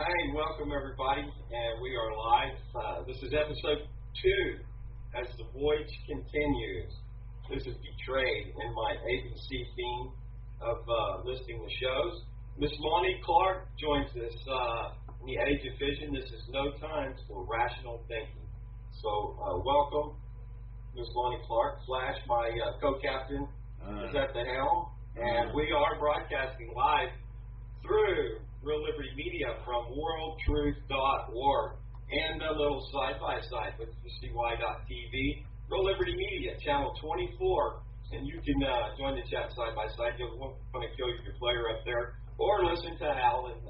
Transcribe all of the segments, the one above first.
Hey, welcome everybody, and we are live. This is episode 2 as the voyage continues. This is Betrayed in my ABC theme of listing the shows. Miss Lonnie Clark joins us in the age of Fission. This is no time for rational thinking. So welcome, Miss Lonnie Clark. Flash, my co-captain, is at the helm, and we are broadcasting live through Real Liberty Media from worldtruth.org and a little side-by-side with UCY.tv, Real Liberty Media, channel 24, and you can join the chat side-by-side. You'll want to kill your player up there, or listen to Alan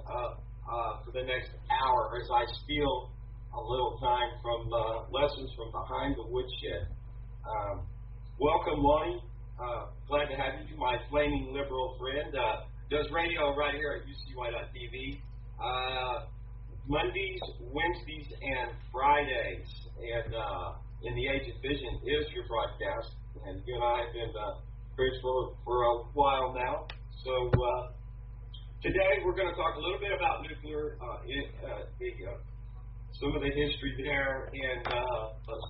for the next hour as I steal a little time from lessons from behind the woodshed. Welcome, Lonnie. Glad to have you, my flaming liberal friend. Does radio right here at UCY.tv, Mondays, Wednesdays, and Fridays. And in the Age of Fission is your broadcast. And you and I have been friends for a while now. So today we're going to talk a little bit about nuclear, some of the history there, and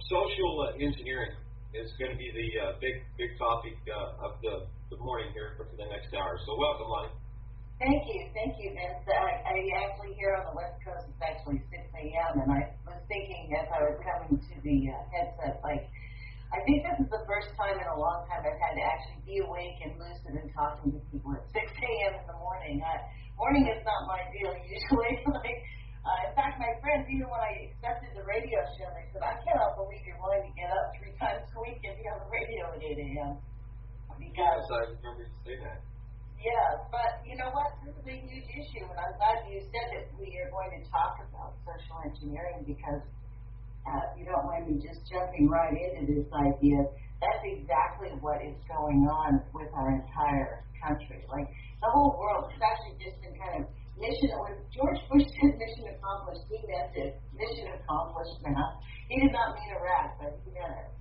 social engineering is going to be the big topic of the morning here for the next hour. So welcome, Lonnie. Thank you, Vince. I actually here on the West Coast, it's actually 6 a.m. and I was thinking as I was coming to the headset, I think this is the first time in a long time I've had to actually be awake and lucid and talking to people at 6 a.m. in the morning. Morning is not my deal usually. In fact, my friends, even when I accepted the radio show, they said, I cannot believe you're willing to get up 3 times a week and be on the radio at 8 a.m. Yes, I remember you say that. Yeah, but you know what? This is a huge issue, and I'm glad you said that we are going to talk about social engineering because, if you don't mind me just jumping right into this idea, that's exactly what is going on with our entire country. The whole world, it's actually just been kind of mission. When George Bush said mission accomplished, he meant it. Mission accomplished, man. He did not mean Iraq, but he meant it.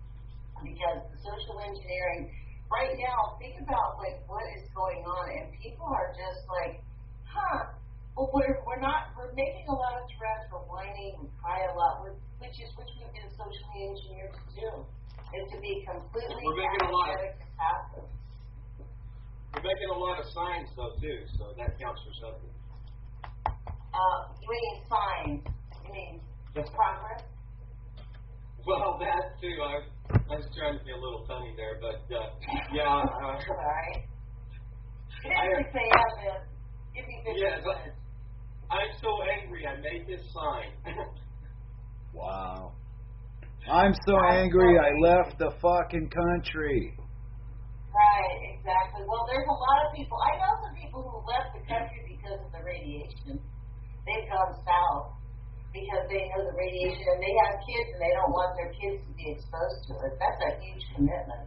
Because the social engineering, right now, think about what is going on, and people are just well, we're making a lot of threats, we're whining, we cry a lot, which we've been socially engineered to do, is to be completely apathetic and passive. We're making a lot of signs, though, too, so that counts for something. You mean signs? You mean progress? Well, that too. I was trying to be a little funny there, but yeah. Sorry. I didn't say that. Give me 50 minutes. I'm so angry. I made this sign. Wow. I'm so angry. I left the fucking country. Right. Exactly. Well, there's a lot of people. I know some people who left the country because of the radiation. They've gone south because they know the radiation, and they have kids, and they don't want their kids to be exposed to it. That's a huge commitment.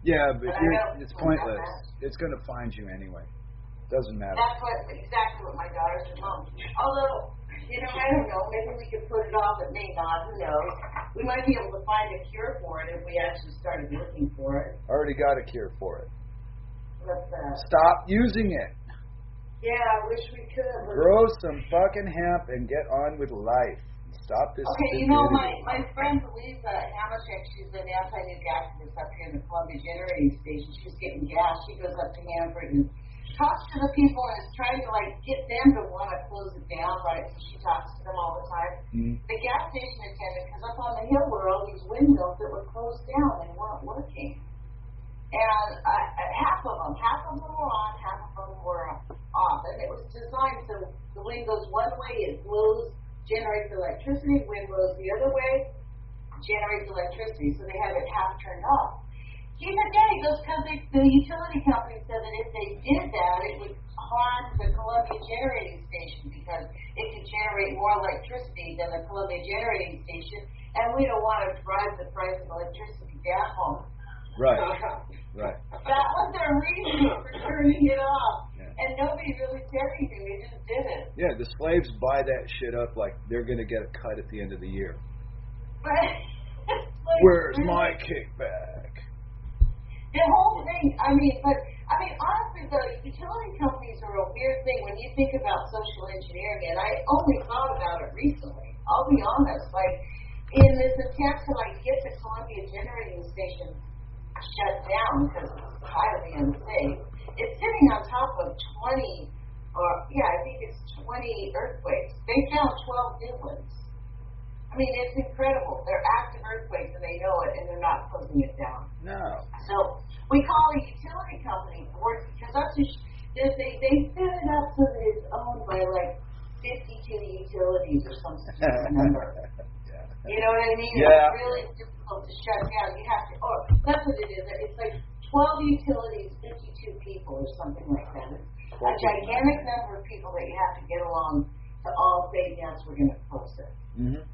Yeah, but it's pointless. It's going to find you anyway. Doesn't matter. That's exactly what my daughter said, Mom. Although, I don't know. Maybe we could put it off. It may not. Who knows? We might be able to find a cure for it if we actually started looking for it. Already got a cure for it. What's that? Stop using it. Yeah, I wish we could. Grow some fucking hemp and get on with life. Stop this. Okay, my friend Louisa Hamashek, she's an anti-nuke activist up here in the Columbia Generating Station. She's getting gas. She goes up to Hanford and talks to the people and is trying to get them to want to close it down, right? So she talks to them all the time. Mm-hmm. The gas station attendant, because up on the hill were all these windmills that were closed down and weren't working. And half of them were on, half of them were off. And it was designed so the wind goes one way, it blows, generates electricity. Wind blows the other way, generates electricity. So they have it half turned off. He said, yeah, he goes, because the utility company said that if they did that, it would harm the Columbia Generating Station because it could generate more electricity than the Columbia Generating Station, and we don't want to drive the price of electricity down. Right. Right. That was their reason for turning it off. Yeah. And nobody really said anything. They just did it. Yeah, the slaves buy that shit up like they're going to get a cut at the end of the year. Right. Where's my kickback? The whole thing, honestly, the utility companies are a weird thing when you think about social engineering, and I only thought about it recently. I'll be honest, like, in this attempt to, like, get the Columbia generating station shut down because it's highly unsafe, it's sitting on top of 20 earthquakes. They found 12 new ones. I mean, it's incredible. They're active earthquakes, and they know it, and they're not closing it down. No. So we call a utility company board because that's they set it up so that it's owned by like 52 utilities or some stupid number. Yeah. You know what I mean? Yeah. It's really difficult to shut down. You have to. Oh, that's what it is. It's like 12 utilities, 52 people, or something like that. It's a gigantic number of people that you have to get along to all say yes, we're going to close it. Mm-hmm.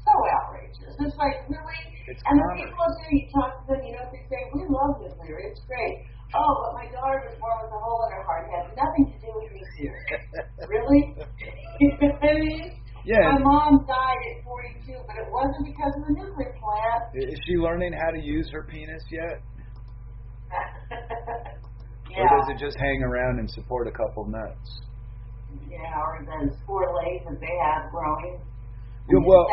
So outrageous. It's like, really? It's and the people up there, you talk to them, you know what they say? We love nuclear. It's great. Oh, but my daughter was born with a hole in her heart. It has nothing to do with nuclear. Really? You know what I mean? Yeah. My mom died at 42, but it wasn't because of the nuclear plant. Is she learning how to use her penis yet? Yeah. Or does it just hang around and support a couple nuts? Yeah, or the 4 legs that they have growing. Yeah, well,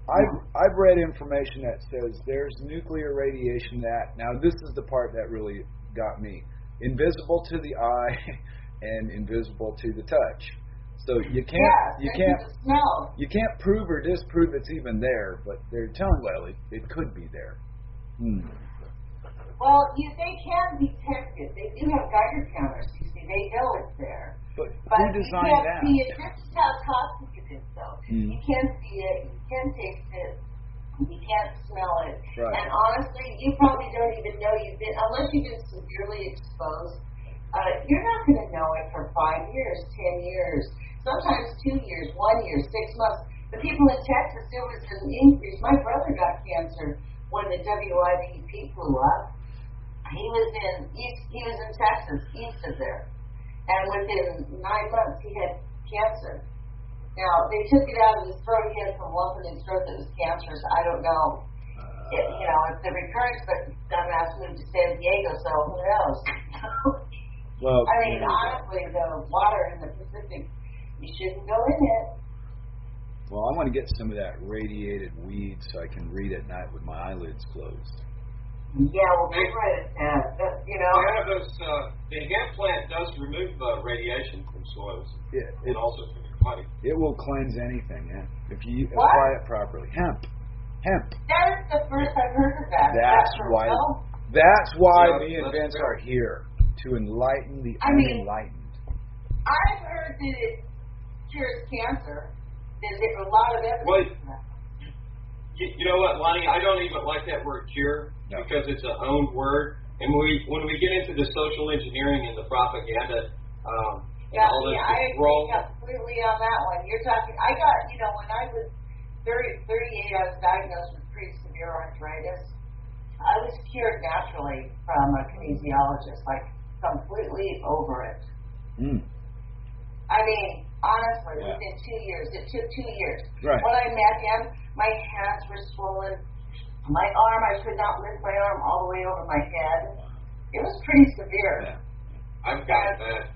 I've read information that says there's nuclear radiation that, now this is the part that really got me, invisible to the eye and invisible to the touch. So you can't prove or disprove it's even there, but they're telling, well, it could be there. Well, they can detect it. They do have Geiger counters. You see, they know it's there. But who designed that? You can't see it. This is how toxic it is, though. You can't see it. You can't taste it. You can't smell it. Right. And honestly, you probably don't even know unless you've been severely exposed. You're not going to know it for 5 years, 10 years, sometimes 2 years, 1 year, 6 months. The people in Texas, there was an increase. My brother got cancer when the WIPP blew up. He was in Texas, east of there. And within 9 months, he had cancer. Now, they took it out of his throat. He had some lump in his throat that was cancerous. I don't know. It's the recurrence, but dumbass moved to San Diego, so who knows? Well, honestly, the water in the Pacific, you shouldn't go in it. Well, I want to get some of that radiated weed so I can read at night with my eyelids closed. Yeah, well, that's right. Cannabis, the hemp plant does remove radiation from soils, and also from your body. It will cleanse anything, if you apply it properly. Hemp. That is the first I've heard of that. That's why me and Vince are here, to enlighten the unenlightened. I've heard that it cures cancer. There's a lot of evidence. You know what, Lonnie? I don't even like that word cure because it's an owned word. And when we get into the social engineering and the propaganda, all this I agree completely on that one. You're talking. I got when I was 38, I was diagnosed with pretty severe arthritis. I was cured naturally from a kinesiologist, like completely over it. Honestly, within 2 years. It took 2 years. Right. When I met him, my hands were swollen. My arm, I could not lift my arm all the way over my head. It was pretty severe. Yeah. I've got that.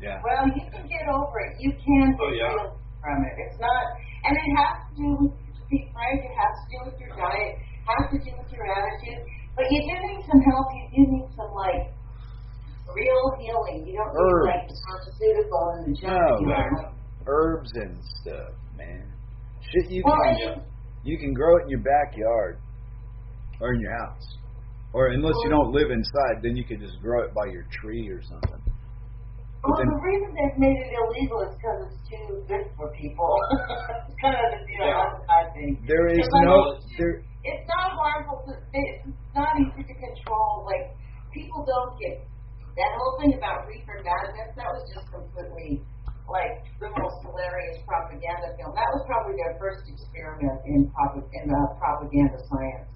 Yeah. Well, you can get over it. You can get healed from it. It's not, and it has to do with, to be frank, it has to do with your diet, has to do with your attitude. But you do need some help. You do need some, real healing. You don't need, the pharmaceutical and the junk. No, herbs and stuff, man. Shit you can grow it in your backyard or in your house. Or unless you don't live inside, then you can just grow it by your tree or something. The reason they've made it illegal is because it's too good for people. It's kind of I think. There is it's not harmful. It's not easy to control. People don't get that whole thing about reefer madness. That was just completely the most hilarious propaganda film. That was probably their first experiment in propaganda science.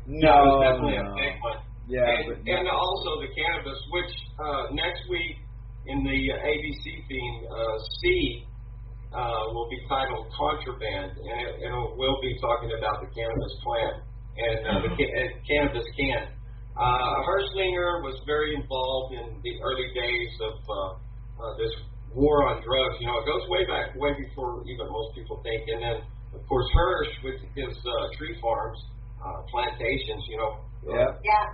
No, it was definitely a big one. Yeah, and also the cannabis, which next week in the ABC theme, C will be titled Contraband, and it will be talking about the cannabis plant and cannabis can. Hirschlinger was very involved in the early days of this war on drugs. You know, it goes way back, way before even most people think. And then, of course, Hirsch with his tree farms, plantations. You know,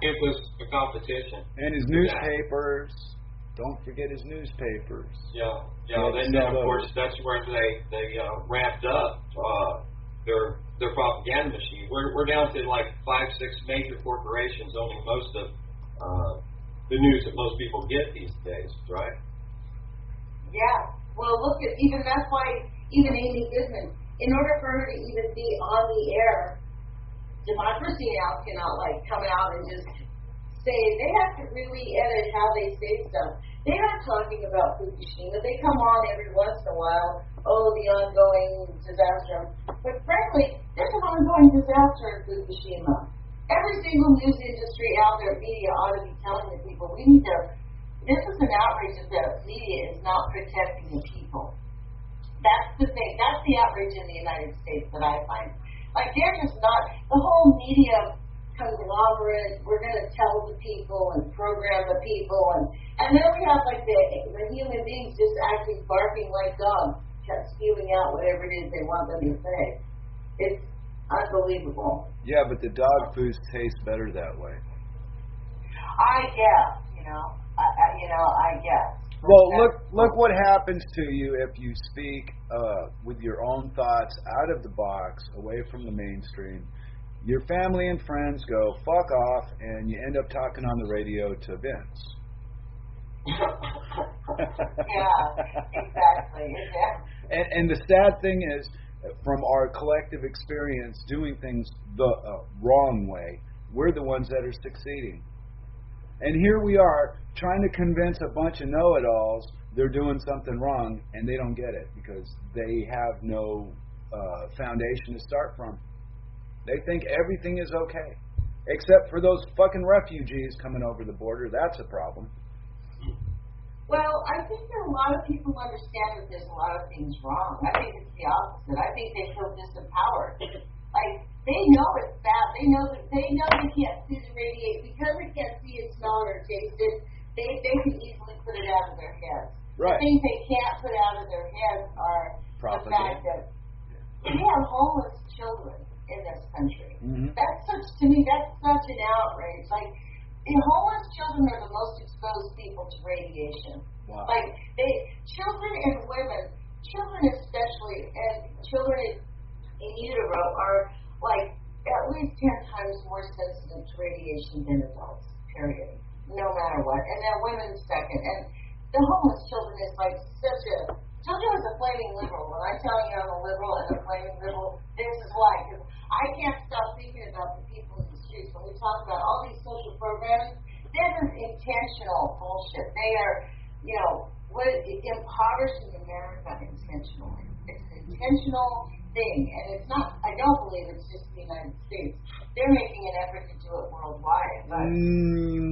it was a competition. And his newspapers. Don't forget his newspapers. Yeah. And then of course that's where they ramped up their propaganda machine. We're down to like 5-6 major corporations owning most of the news that most people get these days, right? Yeah. Well, look at that's why even Amy Goodman, in order for her to even be on the air, Democracy Now! Cannot like come out and just say, they have to really edit how they say stuff. They're not talking about Fukushima. They come on every once in a while, the ongoing disaster. But frankly, there's an ongoing disaster in Fukushima. Every single news industry out there, media ought to be telling the people, this is an outrage that the media is not protecting the people. That's the thing. That's the outrage in the United States that I find. Like, they're just not, the whole media conglomerate, we're going to tell the people and program the people, and then we have like the human beings just acting, barking like dogs, just spewing out whatever it is they want them to say. It's unbelievable. Yeah, but the dog food tastes better that way. I guess, I guess. Well, look what happens to you if you speak with your own thoughts out of the box, away from the mainstream. Your family and friends go, fuck off, and you end up talking on the radio to Vince. Yeah, exactly. And the sad thing is, from our collective experience doing things the wrong way, we're the ones that are succeeding. And here we are trying to convince a bunch of know-it-alls they're doing something wrong, and they don't get it because they have no foundation to start from. They think everything is okay, except for those fucking refugees coming over the border. That's a problem. Well, I think that a lot of people understand that there's a lot of things wrong. I think it's the opposite. I think they feel disempowered. Like, they know it's bad. They know they can't see the radiation. Because they can't see it, smell it, or taste it, they can easily put it out of their heads. Right. The things they can't put out of their heads are the fact that we have homeless children in this country. Mm-hmm. That's such an outrage. Like, the homeless children are the most exposed people to radiation. Wow. Like, children and women, children especially, and children in utero are like at least 10 times more sensitive to radiation than adults, period. No matter what. And then women second. And the homeless children is like children is a flaming liberal. When I tell you I'm a liberal and a flaming liberal, this is why. Because I can't stop thinking about the people in the streets. When we talk about all these social programs, this is intentional bullshit. They are, impoverishing America intentionally. It's an intentional thing. And it's not, I don't believe it's just the United States. They're making an effort to do it worldwide. But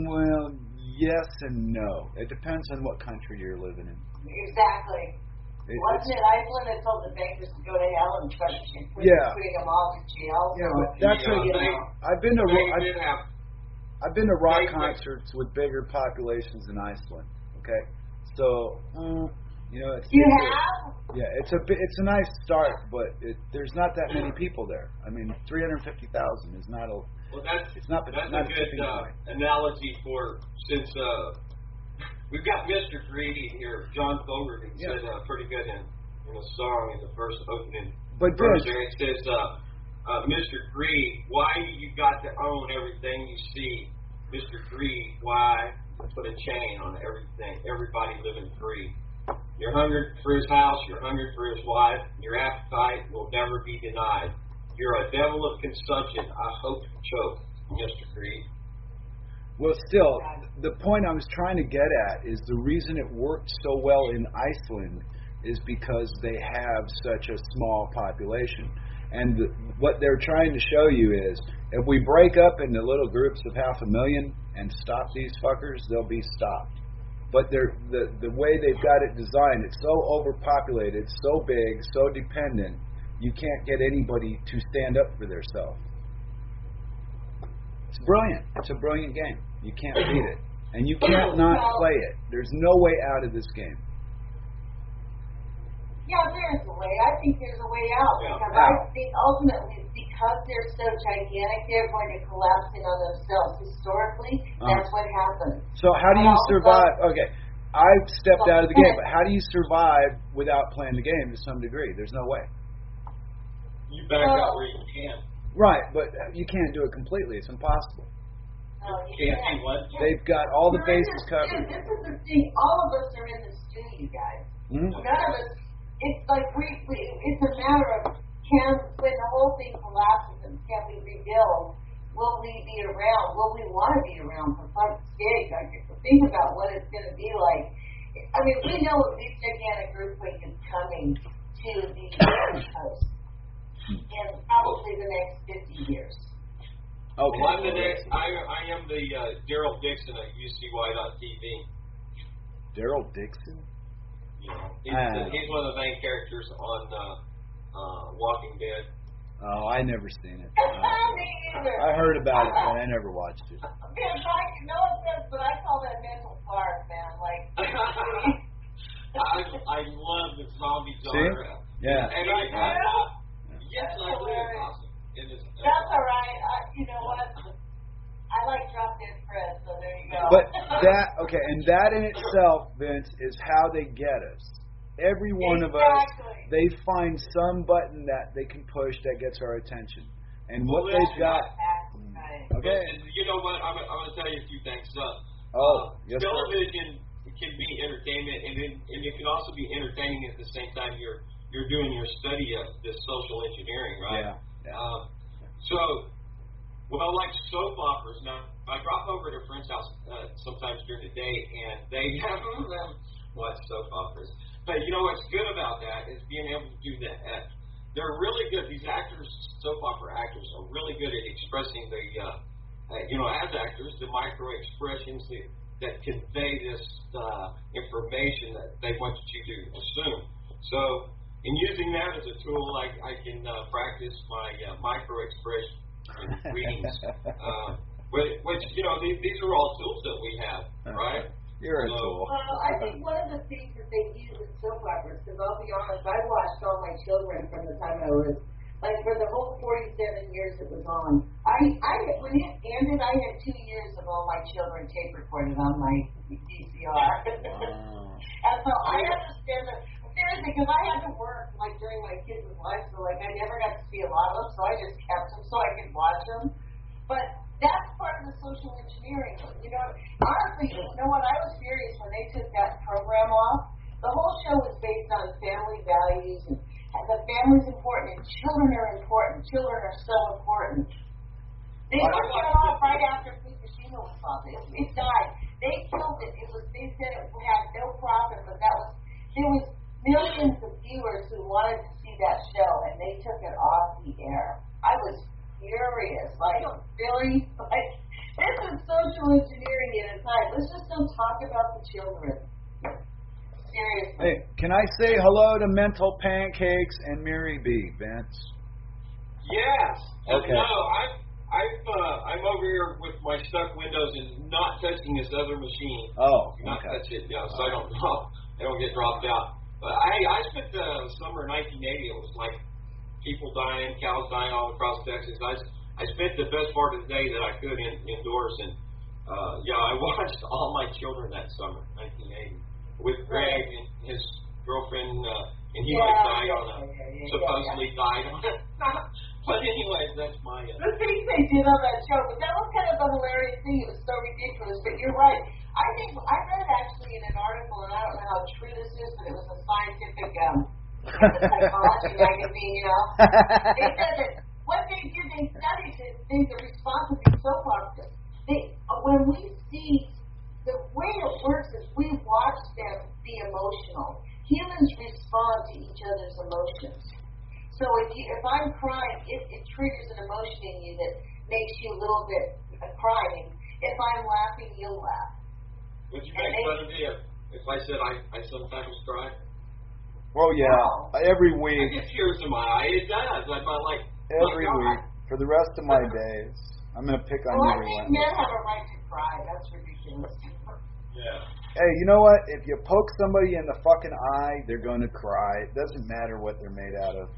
well, yes and no. It depends on what country you're living in. Exactly. Wasn't it Iceland that told the bankers to go to hell and started putting them all in jail? Yeah, but that's I've been to rock concerts with bigger populations than Iceland. Okay, so it's you have? Yeah, it's a nice start, but there's not that many people there. I mean, 350,000 is not a. Well, that's not a good analogy for since. We've got Mr. Greedy here, John Fogerty said pretty good in a song in the first opening verse there. It says, Mr. Greed, why you got to own everything you see? Mr. Greed, why put a chain on everything? Everybody living free. You're hungry for his house, you're hungry for his wife, your appetite will never be denied. You're a devil of consumption, I hope you choke, Mr. Greed. Well, still, the point I was trying to get at is the reason it worked so well in Iceland is because they have such a small population. And what they're trying to show you is if we break up into little groups of 500,000 and stop these fuckers, they'll be stopped. But the way they've got it designed, it's so overpopulated, so big, so dependent, you can't get anybody to stand up for themselves. It's brilliant. It's a brilliant game. You can't beat it. And you can't not play it. There's no way out of this game. Yeah, there's a way. I think there's a way out. Because I think ultimately, because they're so gigantic, they're going to collapse in on themselves. Historically, that's what happens. So how do you survive? Okay, I've stepped out of the game, but how do you survive without playing the game to some degree? There's no way. You back out where you can. Right, but you can't do it completely. It's impossible. No, you can't do what? They've got all the bases covered. This is the thing. All of us are in the stew, you guys. Mm-hmm. None of us. It's like it's a matter of when the whole thing collapses and can we rebuild? Will we be around? Will we want to be around for fuck's sake? Like, think about what it's going to be like. I mean, we know this gigantic earthquake is coming to the East Coast in probably the next 50 years. Okay. Well, I am the Daryl Dixon at UCY.TV. Daryl Dixon? Yeah. He's one of the main characters on Walking Dead. Oh, I never seen it. Me either. I heard about it, but I never watched it. Man, no offense, but I call that mental park, man. Like, I love the zombie genre. Yeah. And yes, I do. Awesome. That's all right. You know what? I like Drop Dead Fred, so there you go. But that in itself, Vince, is how they get us. Every one of us, they find some button that they can push that gets our attention. And what they've got... Okay. You know what? I'm going to tell you a few things. Yes, television can be entertainment, and it can also be entertaining at the same time you're doing your study of this social engineering, right? Yeah. Well, like soap operas. Now, I drop over to a friend's house sometimes during the day, and they have them watch soap operas. But you know what's good about that is being able to do that. They're really good. These actors, soap opera actors, are really good at expressing the, as actors, the micro expressions that convey this information that they want you to assume. So, in using that as a tool, I can practice my micro expression readings, which these are all tools that we have, right? You're a tool. Well, I think one of the things that they use in soap operas, because I'll be honest, I watched all my children from the time I was, like, for the whole 47 years it was on. When it ended, I had 2 years of all my children tape recorded on my VCR. And so I understand that. Seriously, because I had to work during my kids' lives, so I never got to see a lot of them, so I just kept them so I could watch them. But that's part of the social engineering. Honestly, you know what? I was furious when they took that program off. The whole show was based on family values and the family's important and children are important. Children are so important. They took it off right after Fukushima was off. It died. They killed it. They said it had no profit, but there was millions of viewers who wanted to see that show, and they took it off the air. I was furious. Really? This is social engineering at a time. Let's just don't talk about the children. Seriously. Hey, can I say hello to Mental Pancakes and Mary B, Vince? Yes. Okay. No, I'm over here with my stuck windows and not touching this other machine. Oh, not okay. touch it, so I don't get dropped out. But I spent the summer of 1980. It was like people dying, cows dying all across Texas. I spent the best part of the day that I could indoors, and I watched all my children that summer, 1980, with Greg and his girlfriend, and he supposedly died on it. But anyways, that's my. The things they did on that show, but that was kind of a hilarious thing. It was so ridiculous. But you're right. I think I read actually in an article, and I don't know how true this is, but it was a scientific psychology magazine. They said that what they did, they studied the response of these soap operas. When we see the way it works is we watch them be emotional. Humans respond to each other's emotions. So if I'm crying, it triggers an emotion in you that makes you a little bit crying. If I'm laughing, you'll laugh. Would you make fun of me if I said I sometimes cry? Well, yeah. Every week. I get tears in my eye. It does. I'm like every week for the rest of my days. I'm going to pick on well, you I think relentlessly. men have a right to cry. That's ridiculous. Yeah. Hey, you know what? If you poke somebody in the fucking eye, they're going to cry. It doesn't matter what they're made out of.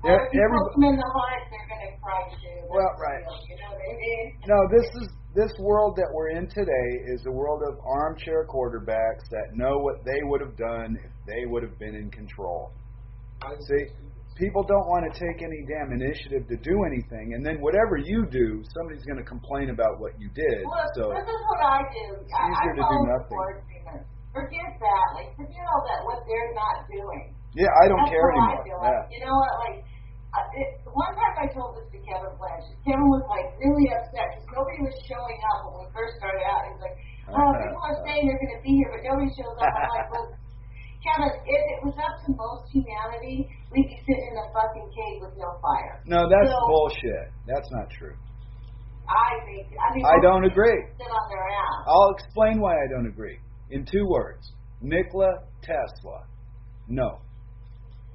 Or if you poke them in the heart, they're going to cry too. Well, right. You know what I mean? No, this world that we're in today is the world of armchair quarterbacks that know what they would have done if they would have been in control. See, people don't want to take any damn initiative to do anything, and then whatever you do, somebody's going to complain about what you did. Look, So this is what I do. It's easier to do nothing. Forget that. Like, forget all that, what they're not doing. Yeah, I don't That's care how anymore. I feel. Yeah. You know what? Like, one time I told this to Kevin Blanchard. Kevin was like really upset because nobody was showing up when we first started out. He was like, "Oh, people are saying they're going to be here, but nobody shows up." I'm like, "Well, Kevin, if it was up to most humanity, we'd be sitting in a fucking cave with no fire." No, that's bullshit. That's not true. I don't agree. Sit on their ass. I'll explain why I don't agree. In 2 words. Nikola Tesla. No.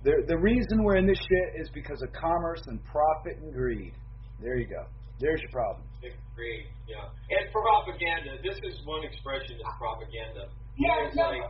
The reason we're in this shit is because of commerce and profit and greed. There you go. There's your problem. Greed, yeah. And propaganda. This is one expression of propaganda. Yeah, it's no. like,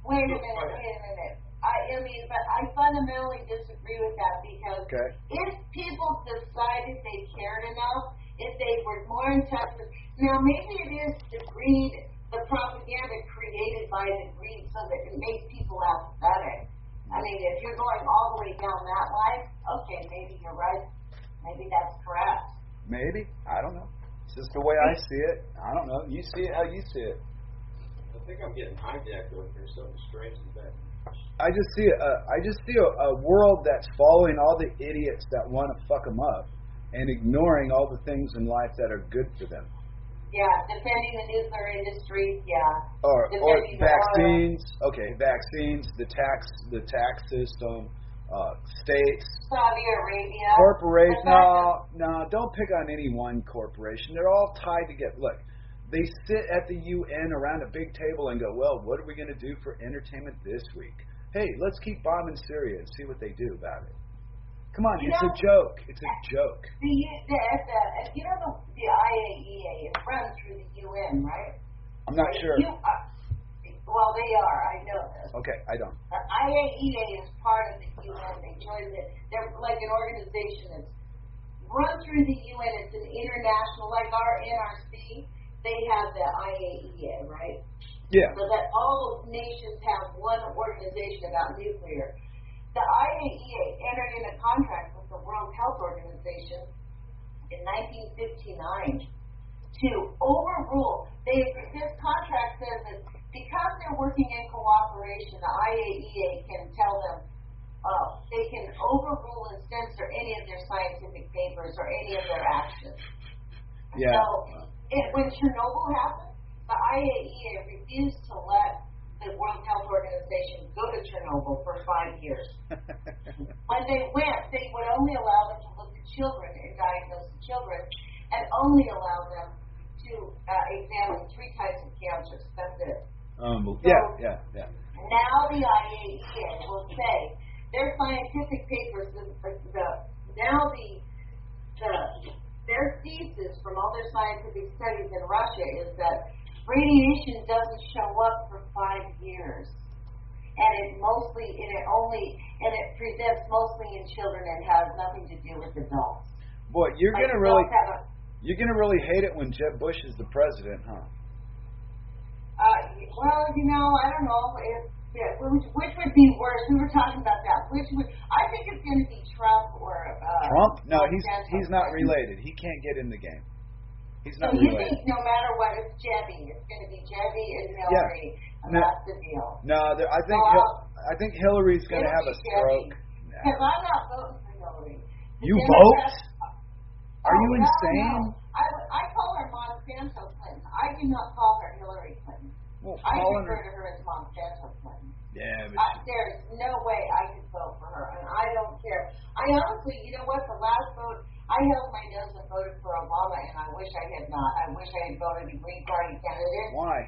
Wait a minute. I mean, but I fundamentally disagree with that because if people decided they cared enough, if they were more in touch with, now maybe it is the greed, the propaganda created by the greed so that it makes people apathetic. I mean, if you're going all the way down that line, okay, maybe you're right. Maybe that's correct. Maybe. I don't know. It's just the way I see it. I don't know. You see it how you see it. I think I'm getting hijacked over here. Something strange is that. I just see a world that's following all the idiots that want to fuck them up and ignoring all the things in life that are good for them. Yeah, defending the nuclear industry, yeah. Or vaccines, vaccines, the tax system, states, Saudi Arabia, corporations. No, don't pick on any one corporation. They're all tied together. Look, they sit at the UN around a big table and go, well, what are we going to do for entertainment this week? Hey, let's keep bombing Syria and see what they do about it. Come on, it's a joke. It's a joke. The IAEA is run through the UN, right? I'm not sure. Well, they are. I know this. Okay, I don't. The IAEA is part of the UN. They joined it. They're like an organization that's run through the UN. It's an international, like our NRC. They have the IAEA, right? Yeah. So that all those nations have one organization about nuclear. The IAEA entered in a contract with the World Health Organization in 1959 to overrule. This contract says that because they're working in cooperation, the IAEA can tell them they can overrule and censor any of their scientific papers or any of their actions. Yeah. So when Chernobyl happened, the IAEA refused to let the World Health Organization go to Chernobyl for 5 years. When they went, they would only allow them to look at children and diagnose the children, and only allow them to examine 3 types of cancers. That's it. Yeah. Now the IAEA will say their scientific papers, their thesis from all their scientific studies in Russia is that radiation doesn't show up for 5 years, and it presents mostly in children and has nothing to do with adults. Boy, you're gonna really hate it when Jeb Bush is the president, huh? Well, I don't know which would be worse. We were talking about that. I think it's going to be Trump or Trump? No, he's not related. He can't get in the game. He's not related. So you related. think no matter what, it's Jebby. It's going to be Jebby and Hillary. And that's the deal. No, I think Hillary's going to have a stroke. Because I'm not voting for Hillary. You vote? Are you insane? No. I call her Monsanto Clinton. I do not call her Hillary Clinton. Well, I refer to her as Monsanto Clinton. Yeah, there's no way I could vote for her, and I don't care. I honestly, you know what? The last vote, I held my nose and voted for Obama, and I wish I had not. I wish I had voted a Green Party candidate. Why?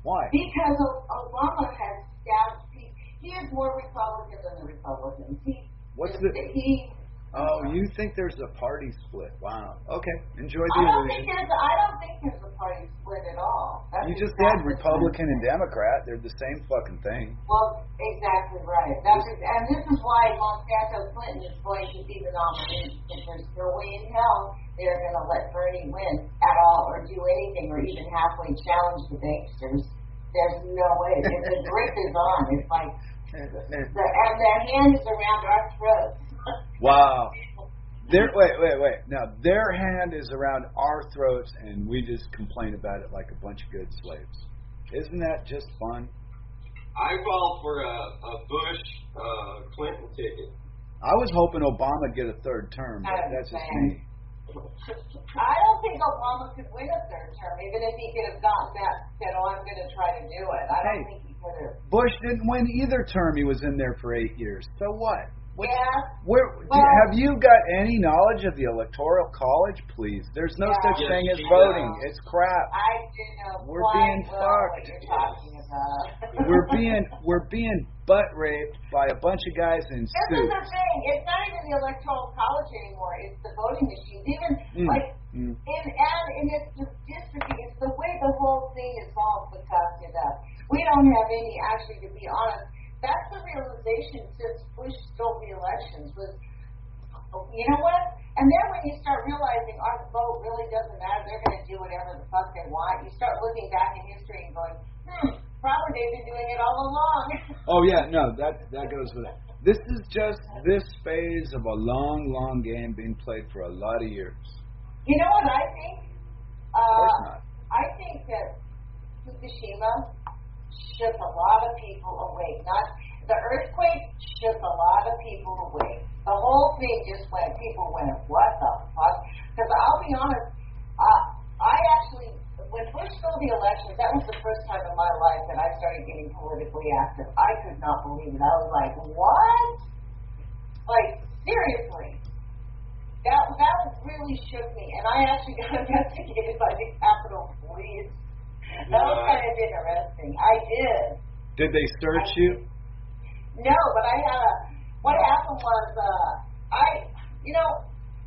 Why? Because Obama has stabbed people. He is more Republican than the Republicans. Oh, you think there's a party split? Wow. Okay. Enjoy the I don't illusion. think there's a party split at all. That's You just exactly said Republican and Democrat. They're the same fucking thing. Well, exactly right. And this is why Monsanto Clinton is going to be the nominee. Because there's no way in hell they're going to let Bernie win at all, or do anything, or even halfway challenge the banksters. There's no way. If the grip is on, it's like, and their hand is around our throats. Wow. Wait. Now, their hand is around our throats, and we just complain about it like a bunch of good slaves. Isn't that just fun? I called for a Bush Clinton ticket. I was hoping Obama would get a third term, but that's just me. I don't think Obama could win a third term, even if he could have gotten that, said, I'm going to try to do it. I don't think he could have. Bush didn't win either term. He was in there for 8 years. So what? Have you got any knowledge of the Electoral College? Please, there's no such thing as voting. It's crap. I do know. We're being fucked. What you're talking about. We're being butt raped by a bunch of guys in suits. This is the thing. It's not even the Electoral College anymore. It's the voting machines. Even in it's the districting. It's the way the whole thing is all concocted up. We don't have any. Actually, to be honest. That's the realization since Bush stole the elections was, you know what? And then when you start realizing our vote really doesn't matter, they're going to do whatever the fuck they want, you start looking back in history and going, probably they've been doing it all along. Oh, yeah, no, that goes with it. This is just this phase of a long, long game being played for a lot of years. You know what I think? Of course not. I think that Fukushima shook a lot of people awake. The earthquake shook a lot of people awake. The whole thing just went, people went, what the fuck? Because I'll be honest, I actually, when Bush stole the elections, that was the first time in my life that I started getting politically active. I could not believe it. I was like, what? Like, seriously. That really shook me. And I actually got investigated by the Capitol Police. That was kind of interesting. I did. Did they search you? No, but I had what happened was,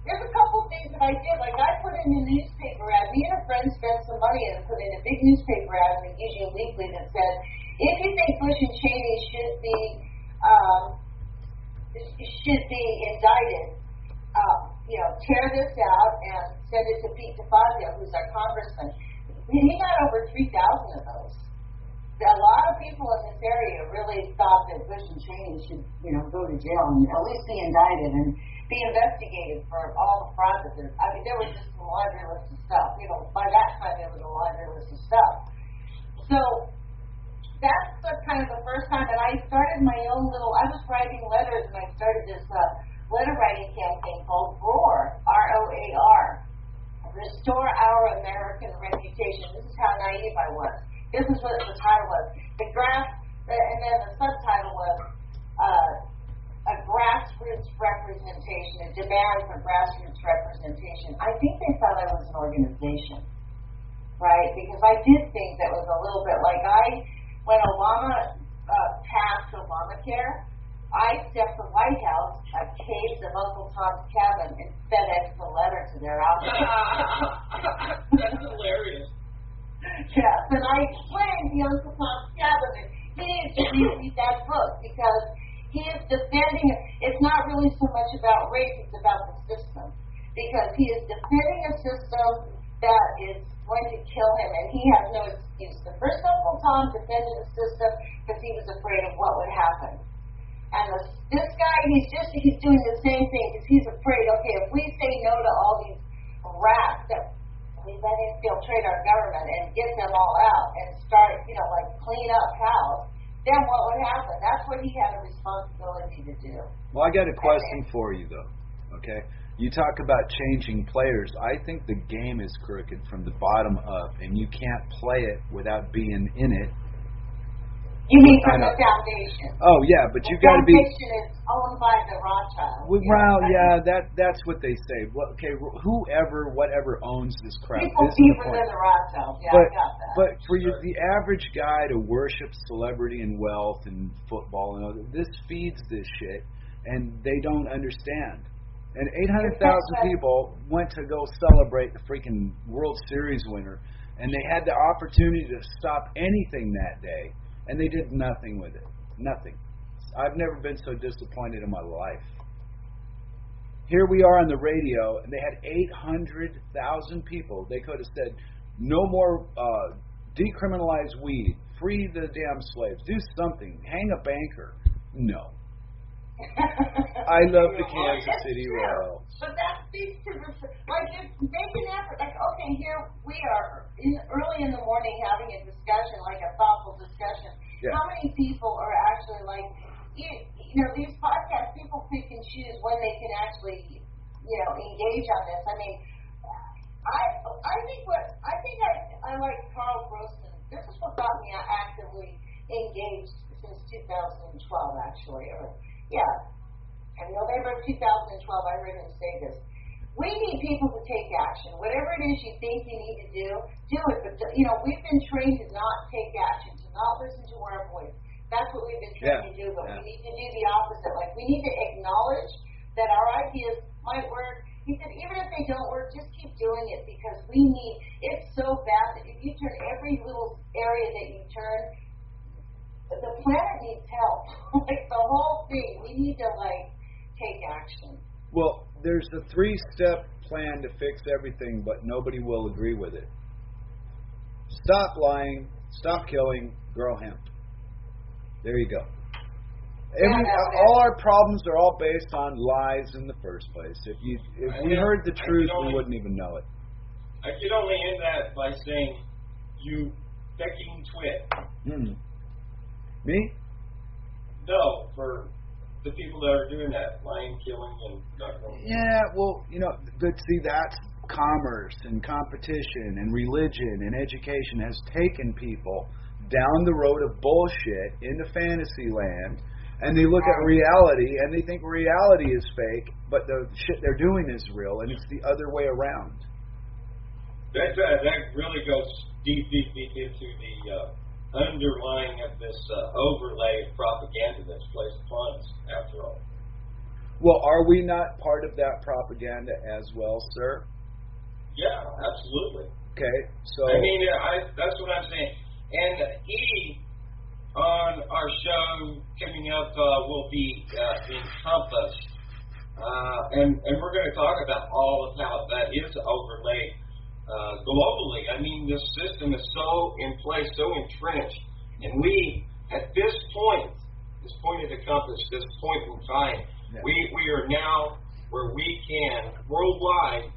there's a couple things that I did. Like, I put in a newspaper ad. Me and a friend spent some money and put in a big newspaper ad in the Union Weekly that said, if you think Bush and Cheney should be indicted, tear this out and send it to Pete DeFazio, who's our congressman. He got over 3,000 of those. A lot of people in this area really thought that Bush and Cheney should, go to jail and at least be indicted and be investigated for all the fraud that there. I mean, there was just a laundry list of stuff. By that time there was a laundry list of stuff. So that's kind of the first time that I started my own little. I was writing letters and I started this letter writing campaign called ROAR, ROAR. Restore Our American Reputation. This is how naive I was. This is what the title was. And then the subtitle was a grassroots representation, a demand for grassroots representation. I think they thought I was an organization, right? Because I did think that was a little bit like when Obama passed Obamacare, I stepped the White House, I caved of Uncle Tom's Cabin, and FedExed a letter to their office. That's hilarious. Yes, and I explained the Uncle Tom's Cabin, and he needs to read that book because he is defending it. It's not really so much about race, it's about the system. Because he is defending a system that is going to kill him, and he has no excuse. The first Uncle Tom defended the system because he was afraid of what would happen. And this guy, he's doing the same thing because he's afraid, okay, if we say no to all these rats that we let infiltrate our government and get them all out and start, clean up house, then what would happen? That's what he had a responsibility to do. Well, I got a question for you, though, okay? You talk about changing players. I think the game is crooked from the bottom up, and you can't play it without being in it. You mean from the foundation? Oh, yeah, but you got to be. The foundation is owned by the Rothschilds. Well, yeah, that's what they say. Well, okay, whatever owns this crap. People deeper than the Rothschilds. Yeah, I got that. But for the average guy to worship celebrity and wealth and football and all that, this feeds this shit, and they don't understand. And 800,000 people went to go celebrate the freaking World Series winner, and they had the opportunity to stop anything that day, and they did nothing with it. Nothing. I've never been so disappointed in my life. Here we are on the radio, and they had 800,000 people. They could have said, no more, decriminalize weed, free the damn slaves, do something, hang a banker. No. I love the Kansas City Royals. But that speaks to the, like, if they can effort, like, okay, here we are early in the morning having a discussion, like a thoughtful discussion. Yeah. How many people are actually like, you know, these podcasts, people pick and choose when they can actually, you know, engage on this. I mean, I like Carl Grossman. This is what got me actively engaged since 2012, actually. In November of 2012, I heard him say this. We need people to take action. Whatever it is you think you need to do it. But, you know, we've been trained to not take action, to not listen to our voice. That's what we've been trained to do, but we need to do the opposite. Like, we need to acknowledge that our ideas might work. He said, even if they don't work, just keep doing it, because we need, it's so bad that if you turn every little area that you turn, the planet needs help. Like, the whole thing. We need to, like, take action. Well, there's a 3-step plan to fix everything, but nobody will agree with it. Stop lying, stop killing, grow hemp. There you go. All our problems are all based on lies in the first place. If we heard the truth, we wouldn't even know it. I could only end that by saying, you fucking twit. Me? No, for the people that are doing that, lying, killing, and not going. Yeah, well, you know, see, that's commerce and competition and religion and education has taken people down the road of bullshit into fantasy land, and they look at reality and they think reality is fake, but the shit they're doing is real, and it's the other way around. That really goes deep into the underlying of this overlay of propaganda that's placed upon us, after all. Well, are we not part of that propaganda as well, sir? Yeah, absolutely. Okay, so... I mean, that's what I'm saying. And on our show coming up will be encompassed. And we're going to talk about all of how that is overlaid globally. I mean, this system is so in place, so entrenched, and we, at this point of the compass, this point in time, we are now where we can worldwide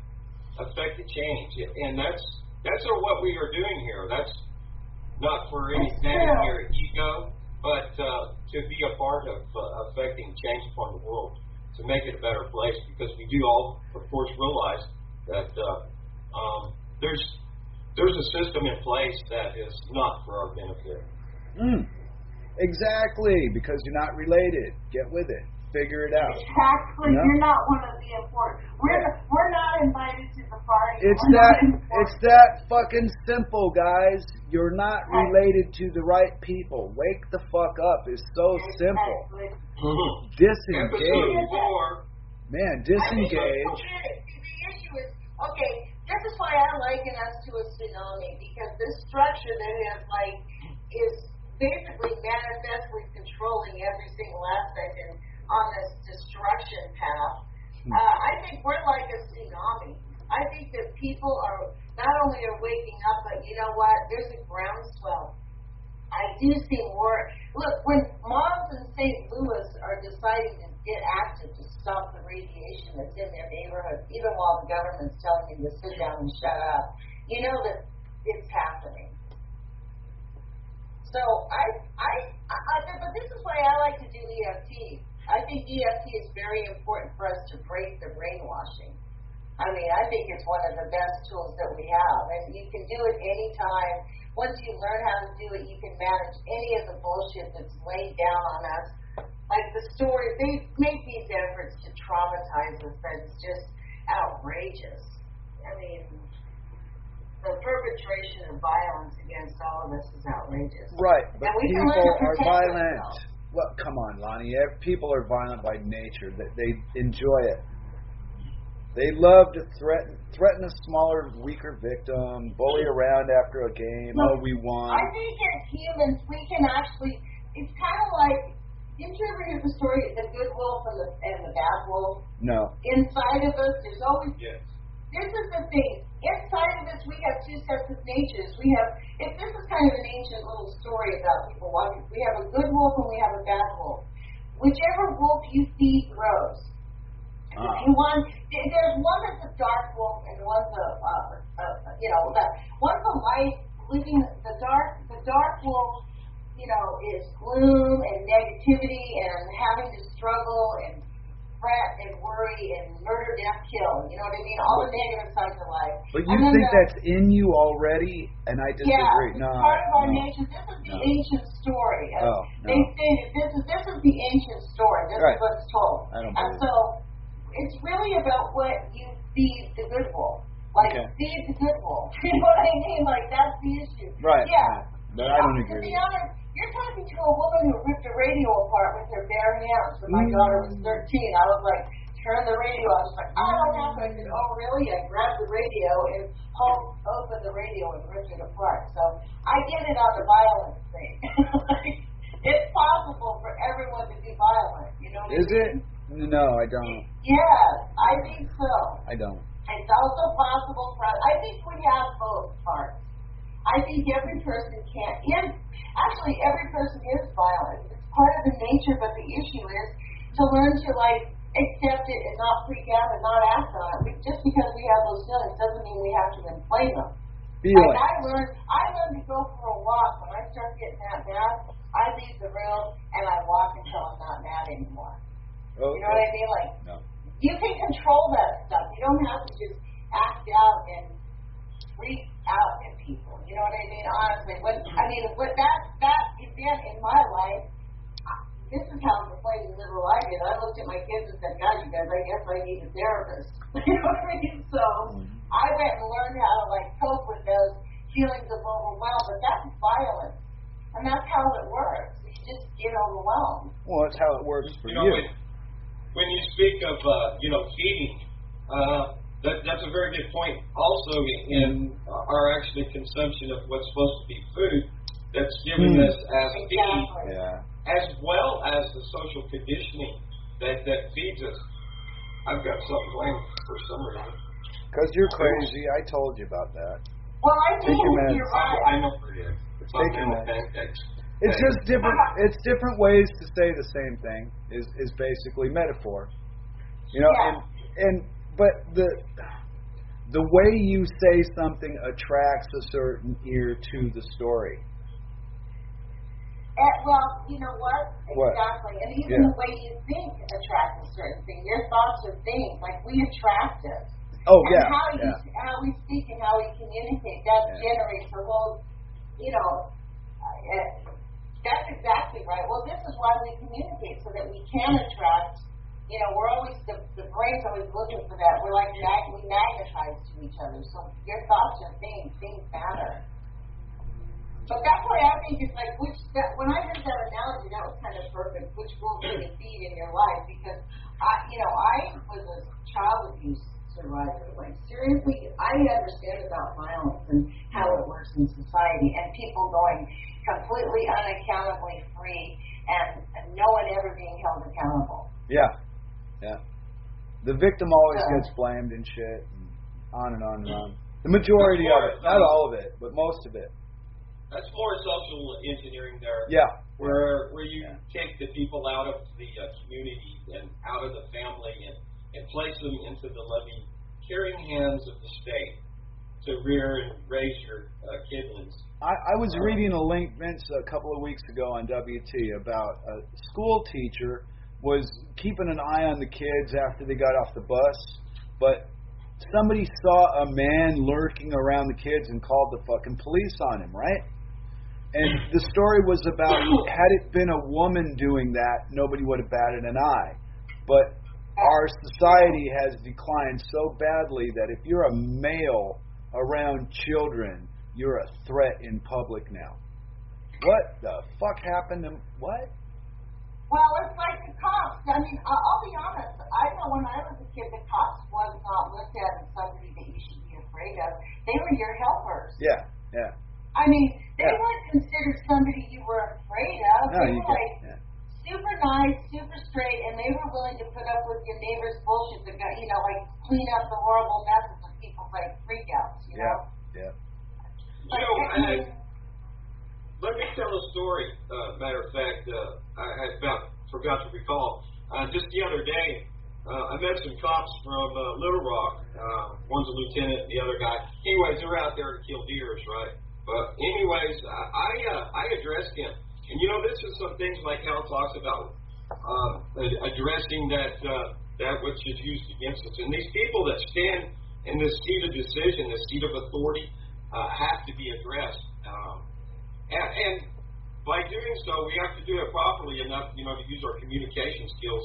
affect the change, and that's what we are doing here. That's not for any sanitary ego, but to be a part of affecting change upon the world, to make it a better place, because we do all, of course, realize that there's a system in place that is not for our benefit. Exactly, because you're not related. Get with it. Figure it out. Exactly. No? You're not one of the important. We're not invited to the party. It's that fucking simple, guys. You're not related to the right people. Wake the fuck up. It's so simple. Disengage. Man, disengage. The issue is, okay, this is why I liken us to a tsunami, because this structure that is basically manifestly controlling every single aspect on this destruction path. I think we're like a tsunami. I think that people are not only are waking up, but you know what? There's a groundswell. I do see more. Look, when moms in St. Louis are deciding to get active to stop the radiation that's in their neighborhood, even while the government's telling you to sit down and shut up, you know that it's happening. So but this is why I like to do EFT. I think EFT is very important for us to break the brainwashing. I mean, I think it's one of the best tools that we have, and you can do it anytime. Once you learn how to do it, you can manage any of the bullshit that's laid down on us. Like the story, they make these efforts to traumatize us, but it's just outrageous. I mean, the perpetration of violence against all of us is outrageous. Right, but people are violent. Well, come on, Lonnie. People are violent by nature. They enjoy it. They love to threaten a smaller, weaker victim, bully around after a game. Look, We won. I think as humans, we can actually. It's kind of like. Didn't you ever hear the story, the good wolf and the bad wolf? No. Inside of us, there's always. Yes. This is the thing. Inside of us, we have two sets of natures. We have. If this is kind of an ancient little story about people walking, we have a good wolf and we have a bad wolf. Whichever wolf you feed grows. There's one that's a dark wolf and one's one's a light living. The dark wolf, is gloom and negativity and having to struggle and fret and worry and murder, death, kill. You know what I mean? All the negative sides of life. But you think that's in you already, and I disagree. Yeah, it's part of our nature. This is the ancient story. They say that this is the ancient story. This is what's told. And so it's really about what you feed the good wolf. Like, feed the good wolf. You know what I mean? Like, that's the issue. Right. Yeah. But I don't agree. To be honest, you're talking to a woman who ripped a radio apart with her bare hands when my daughter was 13. I was like, turn the radio on. She's like, I don't have to. I said, oh, really? I grabbed the radio and opened the radio and ripped it apart. So I get it on the violence thing. It's possible for everyone to be violent. You know what I mean? Is it? No, I don't. Yes, I think so. I don't. It's also possible for us. I think we have both parts. I think every person actually every person is violent. It's part of the nature, but the issue is to learn to accept it and not freak out and not act on it. Just because we have those feelings doesn't mean we have to inflame them. Like I learned to go for a walk. When I start getting that mad, I leave the room and I walk until I'm not mad anymore. Okay. You know what I mean? Like, no. You can control that stuff. You don't have to just act out and freak out at people. You know what I mean? Honestly, with that event in my life, this is how complaining liberal I did. I looked at my kids and said, God, you guys, I guess I need a therapist. You know what I mean? So I went and learned how to cope with those feelings of overwhelm, but that's violence. And that's how it works. You just get overwhelmed. Well, that's how it works for you. When you speak of, feeding, that's a very good point. Also, in our actually consumption of what's supposed to be food, that's given us as feed, as well as the social conditioning that feeds us. I've got something lame for some reason. Because you're crazy. I told you about that. Well, I think you're right. I know for you. Take your meds. It's just different. It's different ways to say the same thing. Is basically metaphor. But the way you say something attracts a certain ear to the story. Well, you know what? Exactly. And even the way you think attracts a certain thing. Your thoughts are things. Like, we attract us. Oh, and how we speak and how we communicate, that generates the whole, that's exactly right. Well, this is why we communicate, so that we can attract, we're always, the brain's always looking for that. We're like, we magnetize to each other. So your thoughts are things matter. But that's why I think it's like, when I heard that analogy, that was kind of perfect. Which will really feed in your life? Because I was a child abuse survivor. Like, seriously, I understand about violence and how it works in society, and people going completely unaccountably free, and no one ever being held accountable. Yeah. The victim always gets blamed and shit, and on and on and on. The majority of it, not all of it, but most of it. That's more social engineering there. Yeah. Where you take the people out of the community and out of the family and place them into the loving, caring hands of the state to rear and raise your kidlings. I was reading a link, Vince, a couple of weeks ago on WT about a school teacher was keeping an eye on the kids after they got off the bus, but somebody saw a man lurking around the kids and called the fucking police on him, right? And the story was about, had it been a woman doing that, nobody would have batted an eye. But our society has declined so badly that if you're a male around children, you're a threat in public now. What the fuck happened to... What? Well, it's like the cops. I mean, I'll be honest. I know when I was a kid, the cops was not They were your helpers. Yeah, yeah. I mean, they weren't considered somebody you were afraid of. No, they you were get, super nice, super straight, and they were willing to put up with your neighbor's bullshit to, clean up the horrible messes of people's freakouts. Yeah. But, let me tell a story. Matter of fact, I forgot to recall. Just the other day, I met some cops from Little Rock. One's a lieutenant, the other guy. Anyways, they're out there to kill deers, right? But anyways, I addressed him. And this is some things like Hal talks about addressing that which is used against us. And these people that stand in this seat of decision, this seat of authority, have to be addressed. And by doing so, we have to do it properly enough, to use our communication skills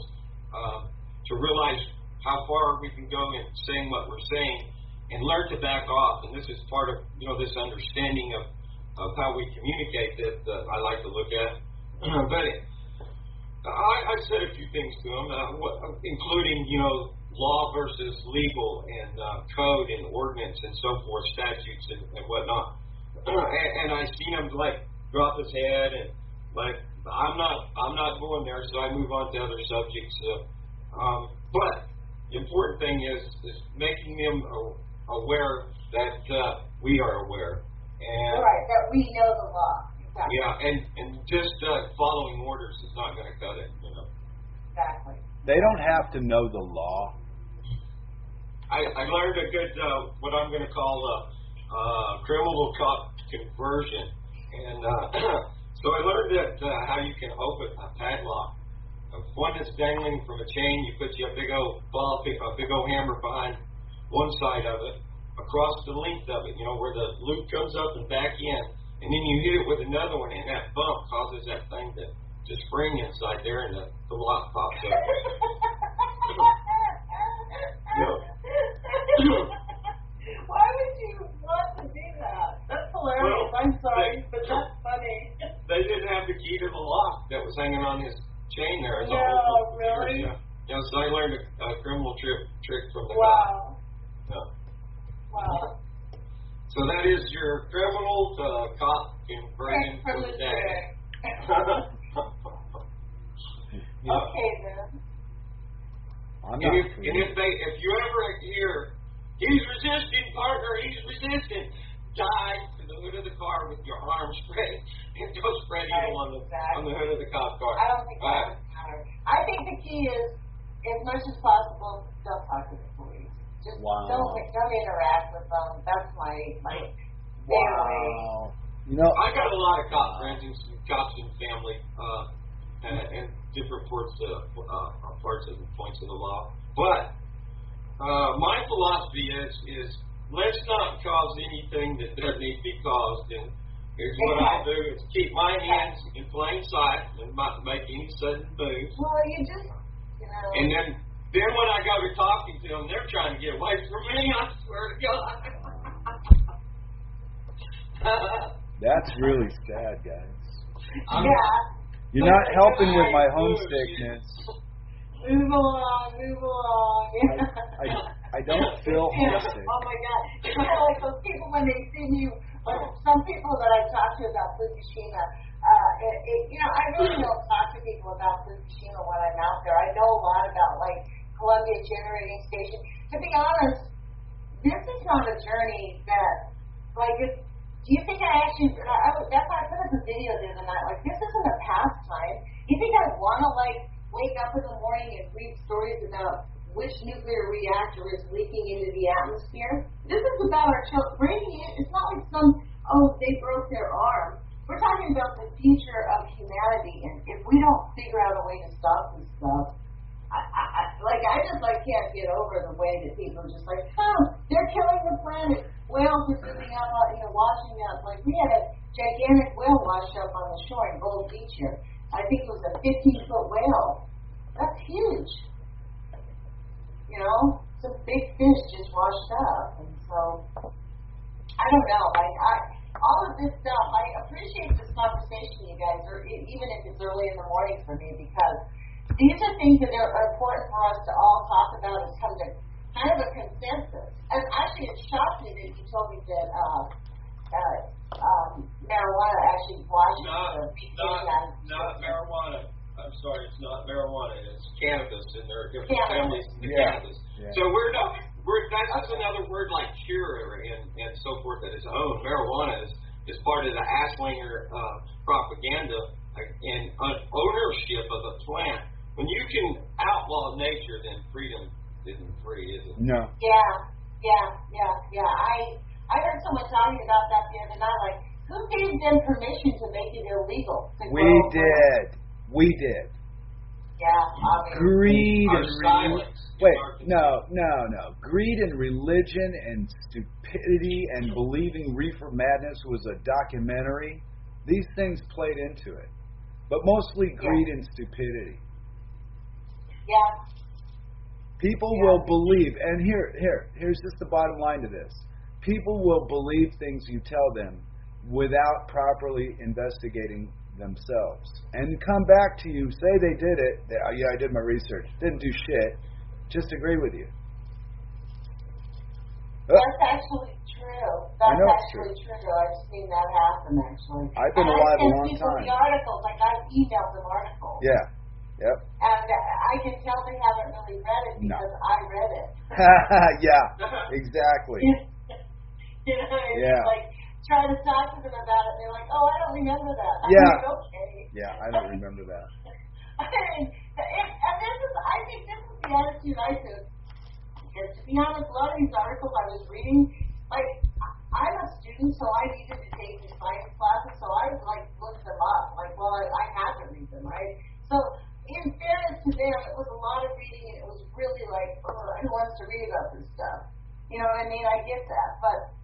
to realize how far we can go in saying what we're saying, and learn to back off. And this is part of this understanding of how we communicate that I like to look at. But I said a few things to them, including law versus legal, and code and ordinance and so forth, statutes and whatnot. And I seen him drop his head and I'm not going there, so I move on to other subjects. But the important thing is making them aware that we are aware. And that we know the law. Exactly. Yeah, and just following orders is not going to cut it. Exactly. They don't have to know the law. I learned a good what I'm going to call criminal cop conversion, and so I learned that how you can open a padlock. One that's dangling from a chain, you put a big old hammer behind one side of it, across the length of it, where the loop comes up and back in, and then you hit it with another one, and that bump causes that thing to spring inside there, and the lock pops up. Why would you want to do that? That's hilarious. I'm sorry, but that's funny. They didn't have the key to the lock that was hanging on his chain there. No, really? Yeah, so I learned a criminal trick from the guy. Wow. Yeah. Wow. So that is your criminal cop conversion for the day. Okay then. And if you ever hear, he's resisting, partner, he's resisting, dive to the hood of the car with your arms spread and go spread eagle on the hood of the cop car. I don't think that would matter. I think the key is, as much as possible, don't talk to the police. Just don't interact with them. That's my wow. I got a lot of cop friends and some cops and family, and different parts of the points of the law. But my philosophy is let's not cause anything that doesn't need to be caused. And here's what I'll do: is keep my hands in plain sight and not make any sudden moves. Well, you just And then when I go to talking to them, they're trying to get away from me. I swear to God. That's really sad, guys. Yeah. You're not helping with my homesickness. Move along. I don't feel homesick. Oh my God. It's kind of like those people when they see you, or some people that I've talked to about Fukushima, I really don't talk to people about Fukushima when I'm out there. I know a lot about Columbia Generating Station. To be honest, this is not a journey that, do you think I actually, that's why I put up a video the other night, this isn't a pastime. You think I want to, wake up in the morning and read stories about which nuclear reactor is leaking into the atmosphere? This is about our children. Bringing it, it's not like they broke their arm. We're talking about the future of humanity, and if we don't figure out a way to stop this stuff, I just can't get over the way that people are just they're killing the planet. Whales are swimming up, washing up. We had a gigantic whale wash up on the shore in Gold Beach here. I think it was a 15-foot whale. That's huge. It's a big fish just washed up, and so I don't know. All of this stuff, I appreciate this conversation, you guys, or even if it's early in the morning for me, because these are things that are important for us to all talk about and come to kind of a consensus. And actually, it shocked me that you told me that marijuana actually washes the not marijuana. I'm sorry, it's not marijuana. It's cannabis, and there are different families in the cannabis. Yeah. So that's just another word like cure and so forth that is owned. Marijuana is part of the Aslinger propaganda and ownership of a plant. When you can outlaw nature, then freedom isn't free, is it? No. Yeah. I heard someone talking about that the other night. Like, who gave them permission to make it illegal? We did. Yeah, obviously. Greed Our and silence. No. Greed and religion and stupidity and believing Reefer Madness was a documentary. These things played into it, but mostly greed and stupidity. Yeah. People will believe, and here's just the bottom line to this. People will believe things you tell them without properly investigating themselves. And come back to you, say they did it. I did my research. Didn't do shit. Just agree with you. That's actually true. I know it's true. I've seen that happen, actually. I've been alive a long time. The articles, like I've emailed them articles. Yeah. Yep. And I can tell they haven't really read it because I read it. Yeah, exactly. Like try to talk to them about it, and they're like, "Oh, I don't remember that." I'm Yeah. like, okay. Yeah, I don't remember that. I think this is the attitude I took. Because to be honest, a lot of these articles I was reading, like I'm a student, so I needed to take the science classes, so I like looked them up. Like, well, I had to read them, right? So. In fairness to them, it was a lot of reading, and it was really like, who wants to read about this stuff? You know what I mean? I get that, but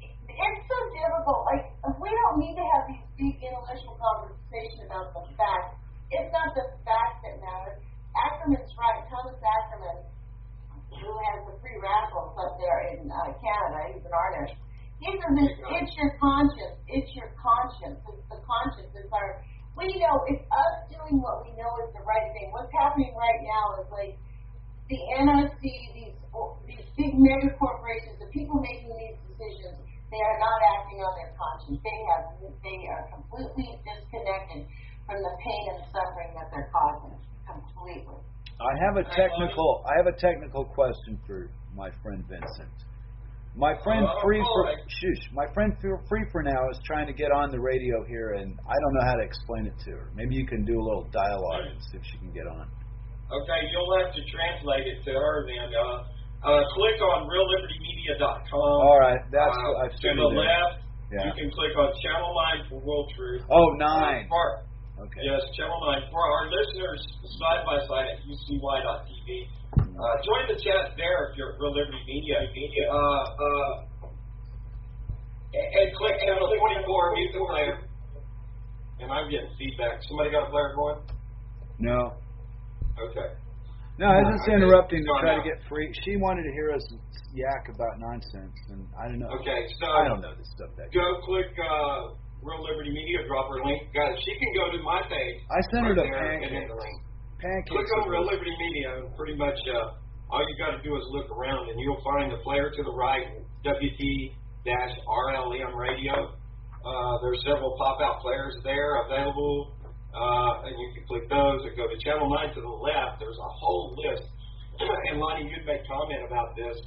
it's so difficult. Like, we don't need to have these big intellectual conversations about the facts. It's not the facts that matter. Ackerman's right. Thomas Ackerman, who has the free radicals up there in Canada, he's an artist. He says it's your conscience. It's your conscience. It's the conscience. It's our. We know it's us doing what we know is the right thing. What's happening right now is like the NRC, these big mega corporations, the people making these decisions, they are not acting on their conscience. They are completely disconnected from the pain and suffering that they're causing. Completely. I have a technical question for my friend Vincent. My friend Free for Now is trying to get on the radio here, and I don't know how to explain it to her. Maybe you can do a little dialogue and see if she can get on. Okay, you'll have to translate it to her then. Click on reallibertymedia.com. All right, that's what I've to the there. left. Yeah. You can click on Channel 9 for World Truth. Oh, 9. Okay. Yes, Channel 9. For our listeners, side by side at ucy.tv. Join the chat there if you're at Real Liberty Media. And click Channel 24, mute the player. And I'm getting feedback. Somebody got a player going? No. Okay. No, I was just interrupting to try to get free. She wanted to hear us yak about nonsense, and I don't know. Okay, so I don't know this stuff that good. Go click Real Liberty Media, drop her link. Guys, she can go to my page. I sent her to Pancakes. Click on Real Liberty Media, and pretty much all you got to do is look around, and you'll find the player to the right, WT-RLM radio. There's several pop-out players there available, and you can click those or go to Channel 9 to the left. There's a whole list. And Lonnie, you'd make comment about this,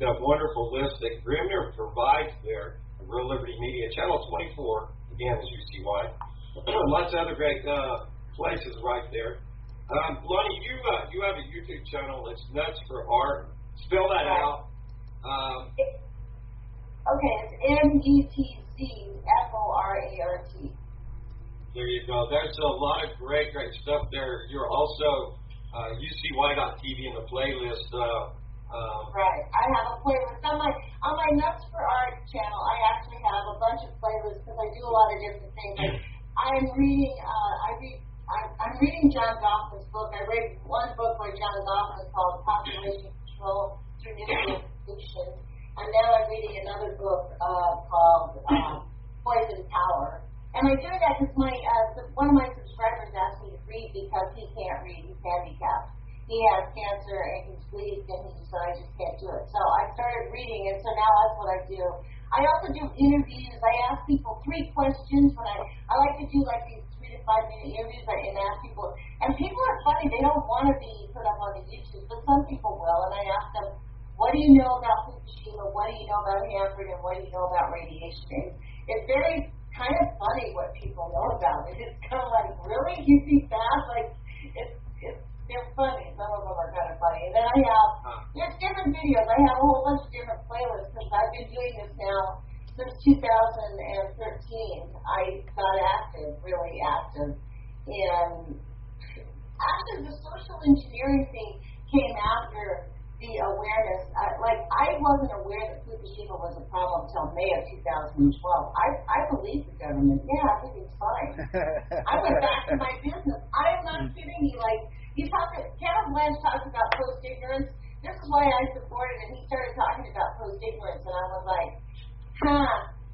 that wonderful list that Grimner provides there, Real Liberty Media. Channel 24, again, is UCY. Lots of other great places right there. Lonnie, you have a YouTube channel that's Nuts for Art. Spell that out. Okay, it's NUTCFORART. There you go. There's a lot of great stuff there. You're also UCY.tv in the playlist. Right. I have a playlist on my Nuts for Art channel. I actually have a bunch of playlists because I do a lot of different things. Like I'm reading John Goffman's book. I read one book by John Goffman called Population Control Through Nuclear Pollution, and now I'm reading another book called Poison Power. And I do that because one of my subscribers asked me to read because he can't read. He's handicapped. he has cancer and he's weak, and he said, I just can't do it. So I started reading, and so now that's what I do. I also do interviews. I ask people 3 questions when I like to do like these 3 to 5 minute interviews and ask people. And people are funny. They don't want to be put up on the YouTube, but some people will. And I ask them, what do you know about Fukushima? What do you know about Hanford? And what do you know about radiation? And it's very kind of funny what people know about it. It's kind of like, really? You think that? Like, they're funny. Some of them are kind of funny. And then there's different videos. I have a whole bunch of different playlists because I've been doing this now since 2013. I got active, really active. And actually the social engineering thing came after the awareness. I wasn't aware that Fukushima was a problem until May of 2012. I believe the government. Yeah, everything's fine. I went back to my business. I am not kidding you. Like, Kenneth Blanche talks about post-ignorance. This is why I supported it. He started talking about post-ignorance, and I was like,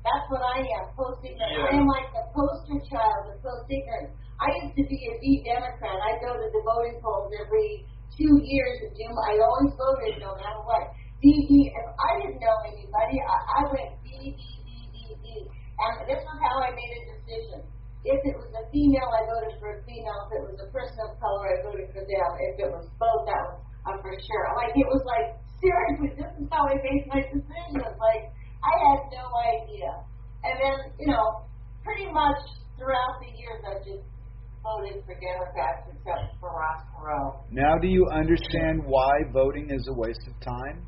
that's what I am, post-ignorance. Yeah. I am like the poster child of post-ignorance. I used to be a V Democrat. I go to the voting polls every 2 years and I always voted no matter what. If I didn't know anybody, I went D. And this was how I made a decision. If it was a female, I voted for a female. If it was a person of color, I voted for them. If it was both, that was for sure. Like, it was like, seriously, this is how I made my decisions. Like, I had no idea. And then, pretty much throughout the years, I just voted for Democrats except for Ross Perot. Now do you understand why voting is a waste of time?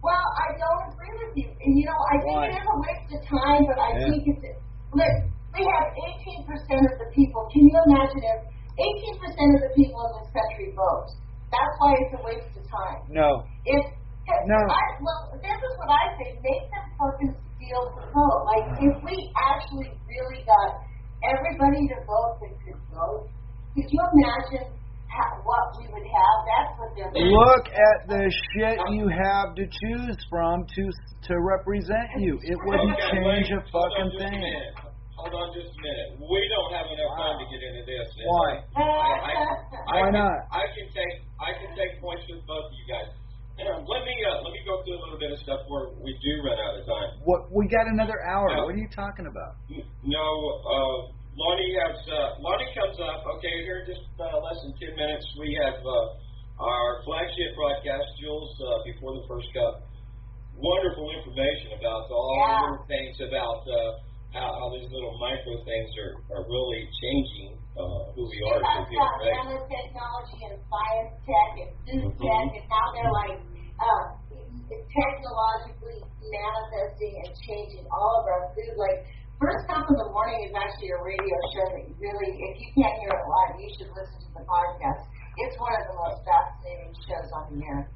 Well, I don't agree with you. And, I think it is a waste of time, but I think we have 18% of the people. Can you imagine if 18% of the people in this country vote? That's why it's a waste of time. No. Well, this is what I say. Make them fucking steal the vote. Like, if we actually really got everybody to vote that could vote, could you imagine what we would have? That's what they're doing. Look at the shit you have to choose from to represent you. It wouldn't change a fucking thing. Hold on just a minute. We don't have enough time to get into this. Why? Why not? I can take points with both of you guys. Let me go through a little bit of stuff where we do run out of time. What? We got another hour. No. What are you talking about? No, Lonnie comes up. Okay, here in just less than 10 minutes, we have our flagship broadcast, Jules, before the first cup. Wonderful information about all the little things about how these little micro things are really changing who we are. Talk about nanotechnology and science tech and food tech, and how they're like technologically manifesting and changing all of our food. Like, First Cup in the Morning is actually a radio show that really, if you can't hear it live, you should listen to the podcast. It's one of the most fascinating shows on the air.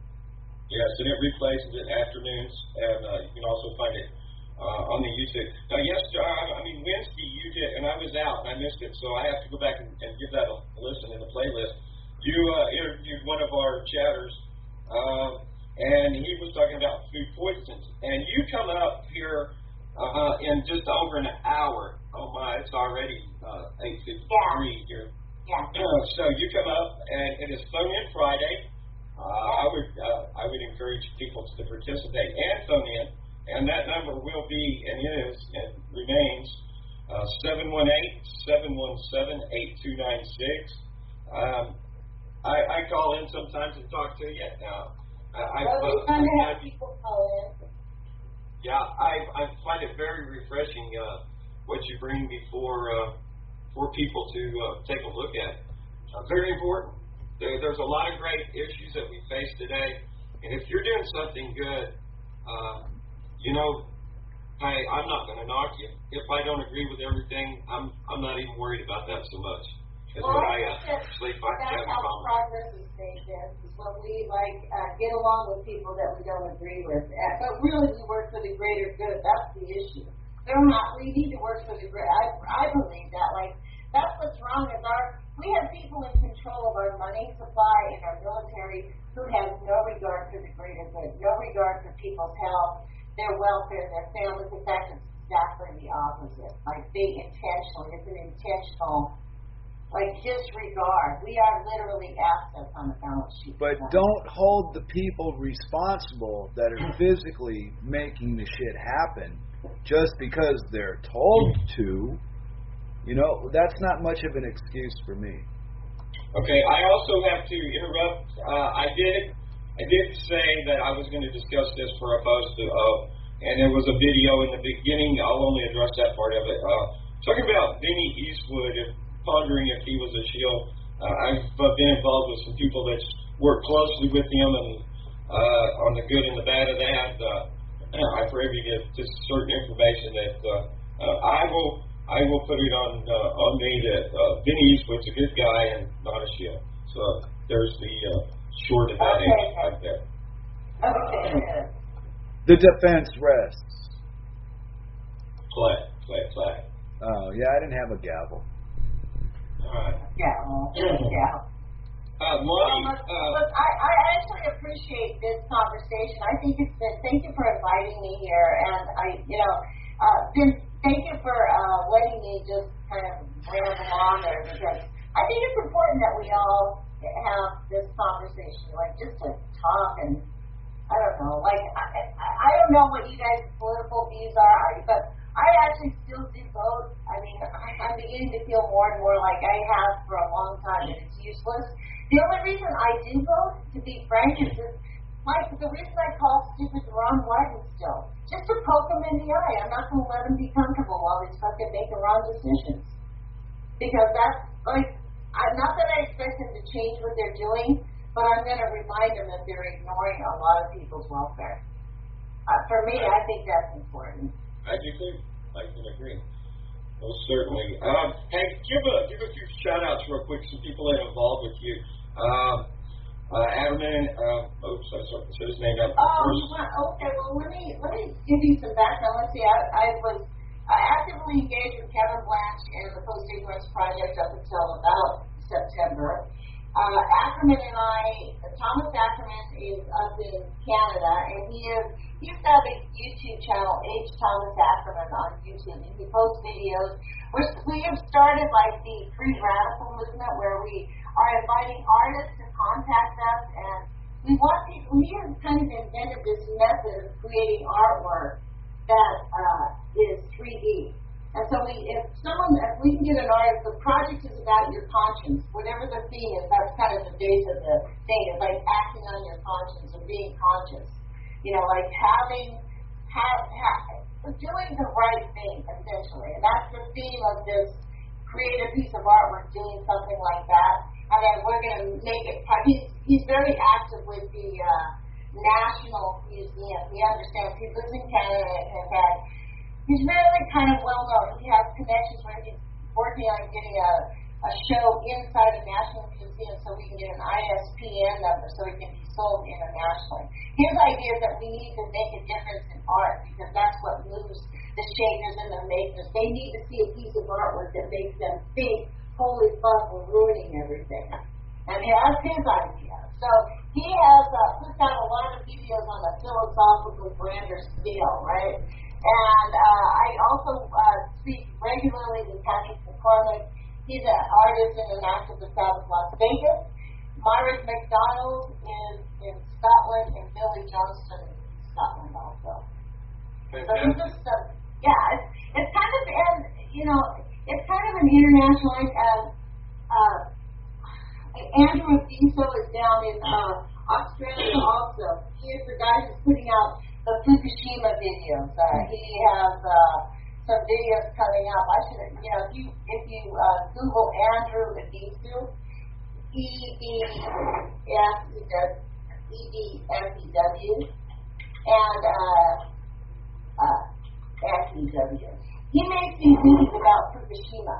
Yes, and it replays in the afternoons, and you can also find it on the YouTube. Now, Wednesday you did, and I was out, and I missed it, so I have to go back and give that a listen in the playlist. You interviewed one of our chatters, and he was talking about food poisons, and you come up here in just over an hour. Oh my, it's already 8:53 here. Yeah. So you come up, and it is Phone In Friday. I would encourage people to participate and phone in, and that number will be and is and remains 718-717-8296. I call in sometimes and talk to you. We're trying to have people call in. Yeah, I find it very refreshing what you bring before for people to take a look at. Very important. There's a lot of great issues that we face today, and if you're doing something good, hey, I'm not going to knock you. If I don't agree with everything, I'm not even worried about that so much. Because that's how progress is made, is when we get along with people that we don't agree with. But really, we work for the greater good. That's the issue. We need to work for the greater. I believe that. That's what's wrong is we have people in control of our money supply and our military who have no regard for the greater good, no regard for people's health, their welfare, their families. In fact, it's exactly the opposite. It's an intentional like disregard. We are literally assets on the balance sheet. But don't hold the people responsible that are physically making the shit happen just because they're told to. You know, that's not much of an excuse for me. Okay, I also have to interrupt. I did say that I was going to discuss this for a post, and there was a video in the beginning. I'll only address that part of it. Talking about Vinny Eastwood, pondering if he was a shield. I've been involved with some people that work closely with him, and on the good and the bad of that, I'm privy to just certain information that I will put it on me that Vinny Eastwood's a good guy and not a shield. So there's the short of that answer right there. Okay. The defense rests. Clay. Oh, yeah, I didn't have a gavel. All right. Yeah. Lonnie, look, I actually appreciate this conversation. I think it's been. Thank you for inviting me here, and Vince, thank you for letting me just kind of ramble on there, because I think it's important that we all have this conversation, like just to talk. And I don't know, like I don't know what you guys' political views are, but I actually still do vote. I mean, I'm beginning to feel more and more like I have for a long time that it's useless. The only reason I do vote, to be frank, is that, like, the reason I call stupid Ron Wyden still, just to poke him in the eye. I'm not going to let him be comfortable while he's fucking making wrong decisions. Because that's, like, not that I expect them to change what they're doing, but I'm going to remind them that they're ignoring a lot of people's welfare. For me, I think that's important. I do too. I can agree. Most certainly. Hey, give a few shout outs real quick. Some people that are involved with you. Adamant. Oops, I said his name out first. Okay. Well, let me give you some background. Let's see. I was actively engaged with Kevin Blanche and the Post Ignorance Project up until about September. Ackerman and Thomas Ackerman is up in Canada, and he's got a YouTube channel, H. Thomas Ackerman, on YouTube, and he posts videos. We have started like the Free Radical movement, where we are inviting artists to contact us, and we want people. He has kind of invented this method of creating artwork that is 3D. And so if we can get an artist, the project is about your conscience. Whatever the theme is, that's kind of the base of the thing. It's like acting on your conscience or being conscious. You know, like doing the right thing, essentially. And that's the theme of this creative piece of artwork, doing something like that. And then we're going to make it, he's very active with the National Museum. He understands, he lives in Canada and has had, he's really kind of well known. He has connections where he's working on getting a show inside a National Museum so we can get an ISPN number so it can be sold internationally. His idea is that we need to make a difference in art, because that's what moves the shakers and the makers. They need to see a piece of artwork that makes them think, holy fuck, we're ruining everything. And that's his idea. So he has puts out a lot of videos on a philosophical grander scale, right? And I also speak regularly with Patrick McCormick. He's an artist and an activist out of Las Vegas. Myrick McDonald is in Scotland, and Billy Johnston is in Scotland also. So it's just, it's kind of, and it's kind of an international. Andrew Abiso is down in Australia also. He is the guy who's putting out the Fukushima videos. He has some videos coming up. I should, if you Google Andrew Abiso, EBSEW, and SEW. He makes these videos about Fukushima,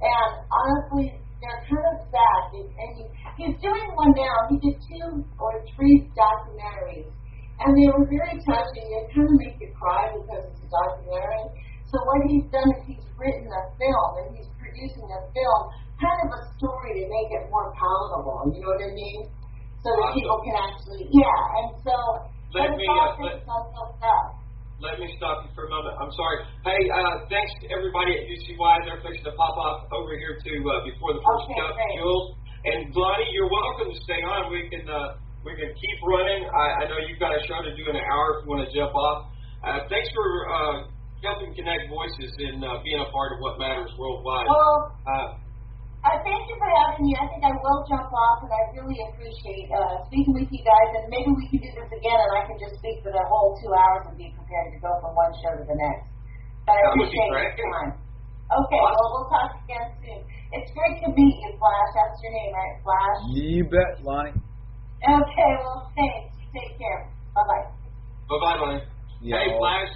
and honestly, they're kind of sad. And he's doing one now. He did 2 or 3 documentaries, and they were very touching. They kind of make you cry because it's a documentary. So what he's done is he's written a film, and he's producing a film, kind of a story to make it more palatable. You know what I mean? So that people can actually, and so let me let me stop you for a moment. I'm sorry. Hey, thanks to everybody at UCY. They're fixing to pop off over here to before the first cup, Jules. And Lonnie, you're welcome to stay on. We can keep running. I know you've got a show to do in an hour if you want to jump off. Thanks for helping connect voices and being a part of what matters worldwide. Well, thank you for having me. I think I will jump off, and I really appreciate speaking with you guys. And maybe we can do this again, and I can just speak for the whole 2 hours and be prepared to go from one show to the next. But I appreciate your time. Okay, awesome. Well, we'll talk again soon. It's great to meet you, Flash. That's your name, right, Flash? You bet, Lonnie. Okay, well, thanks. You take care. Bye-bye. Bye-bye, Lonnie. Yo. Hey, Flash,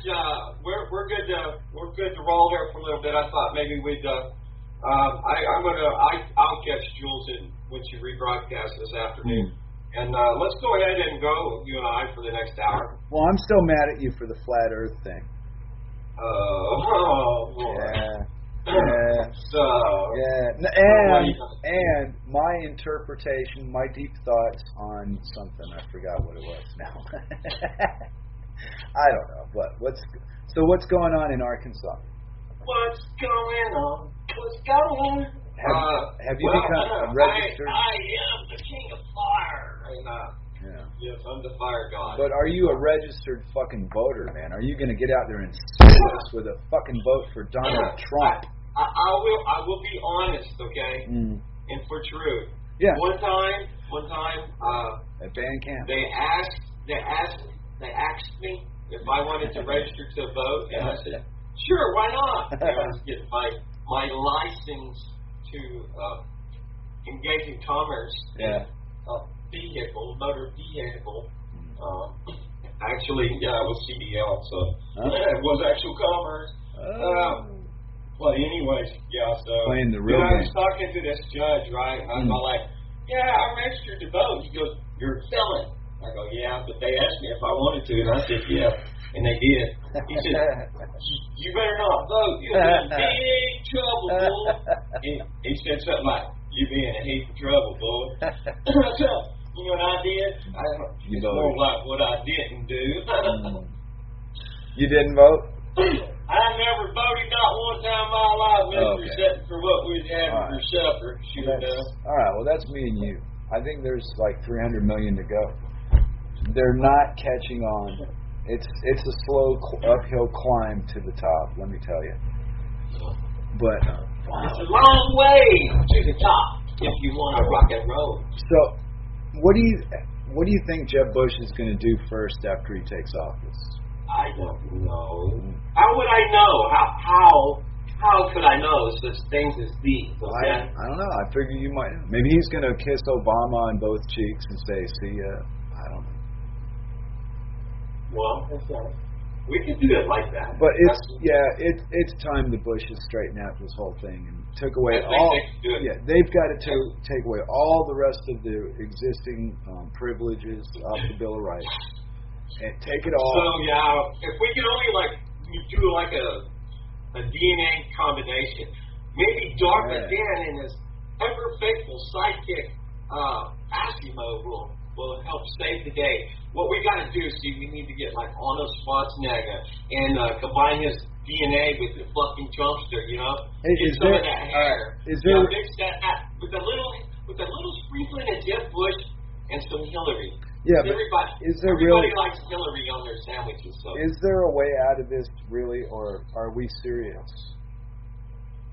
we're good to roll here for a little bit. I thought maybe we'd I'll catch Jules when she rebroadcasts this afternoon. And let's go ahead and go, you and I, for the next hour. Well, I'm still mad at you for the flat Earth thing. Yeah. And my interpretation, my deep thoughts on something. I forgot what it was now. I don't know. What's going on in Arkansas? What's going on? What's going on? Have you become a registered? I am the king of fire. And, yes, I'm the fire god. But are you a registered fucking voter, man? Are you going to get out there and sue us with a fucking vote for Donald Trump? I will be honest, okay? And for truth. Yeah. One time, at band camp, they asked me if I wanted to register to vote, and I said, sure, why not? And I was getting my license to engage in commerce. Yeah. Motor vehicle. Actually, it was CDL, so it was actual commerce. Well, anyways, so playing the real I was game. talking to this judge, right? I was all like, yeah, I'm registered to vote. He goes, you're a felon. I go, yeah, but they asked me if I wanted to, and I said, yeah, and they did. He said, you better not vote. You'll be in big trouble, boy. He said something like, you be in a heap of trouble, boy. So, you know what I did? It's more like what I didn't do. You didn't vote? I never voted, not one time in my life, Mr. Except for what we was having for supper. All right, well, that's me and you. I think there's like 300 million to go. They're not catching on. It's a slow uphill climb to the top, let me tell you. But it's a long way to the top if you want to rock and roll. So, what do you think Jeb Bush is going to do first after he takes office? I don't know. How would I know? How could I know such things as these? Okay? I don't know. I figure you might. Maybe he's going to kiss Obama on both cheeks and say, "See ya." I don't know. Well, we could do it like that. But it's time the Bushes straighten out this whole thing and took away they've got to take away all the rest of the existing privileges off the Bill of Rights and take it all. So if we could only do a DNA combination, maybe DARPA Dan and his ever faithful sidekick Asimo will help save the day. What we got to do is we need to get Arnold Schwarzenegger and combine his DNA with the fucking Trumpster, get some of that hair. Is there mix that with a little sprinkling of Jeb Bush and some Hillary. Yeah, everybody likes Hillary on their sandwiches. So. Is there a way out of this, really, or are we serious?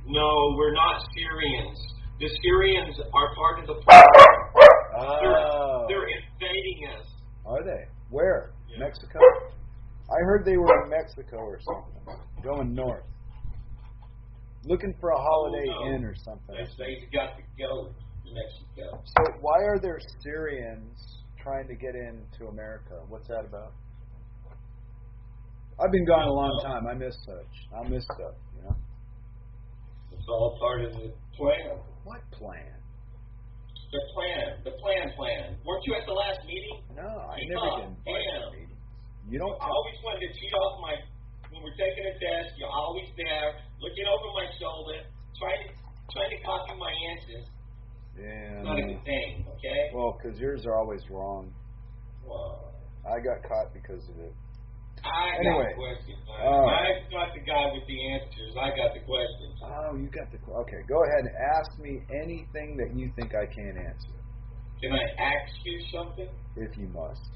No, we're not Syrians. The Syrians are part of the problem. They're invading us. Are they? Where? Yeah. Mexico? I heard they were in Mexico or something. Going north. Looking for a Holiday Inn or something. They've got to go to Mexico. So why are there Syrians trying to get into America? What's that about? I've been gone a long time. I miss stuff, It's all part of the plan. What plan? The plan. Weren't you at the last meeting? No, I never been invited to meetings. You don't. I always wanted to cheat off when we're taking a test. You're always there, looking over my shoulder, trying to copy my answers. Yeah. It's not a good thing, okay? Well, because yours are always wrong. Well, I got caught because of it. Anyway. got questions. I got the guy with the answers. I got the questions. Oh, you got the... Okay, go ahead and ask me anything that you think I can't answer. Can I ask you something? If you must.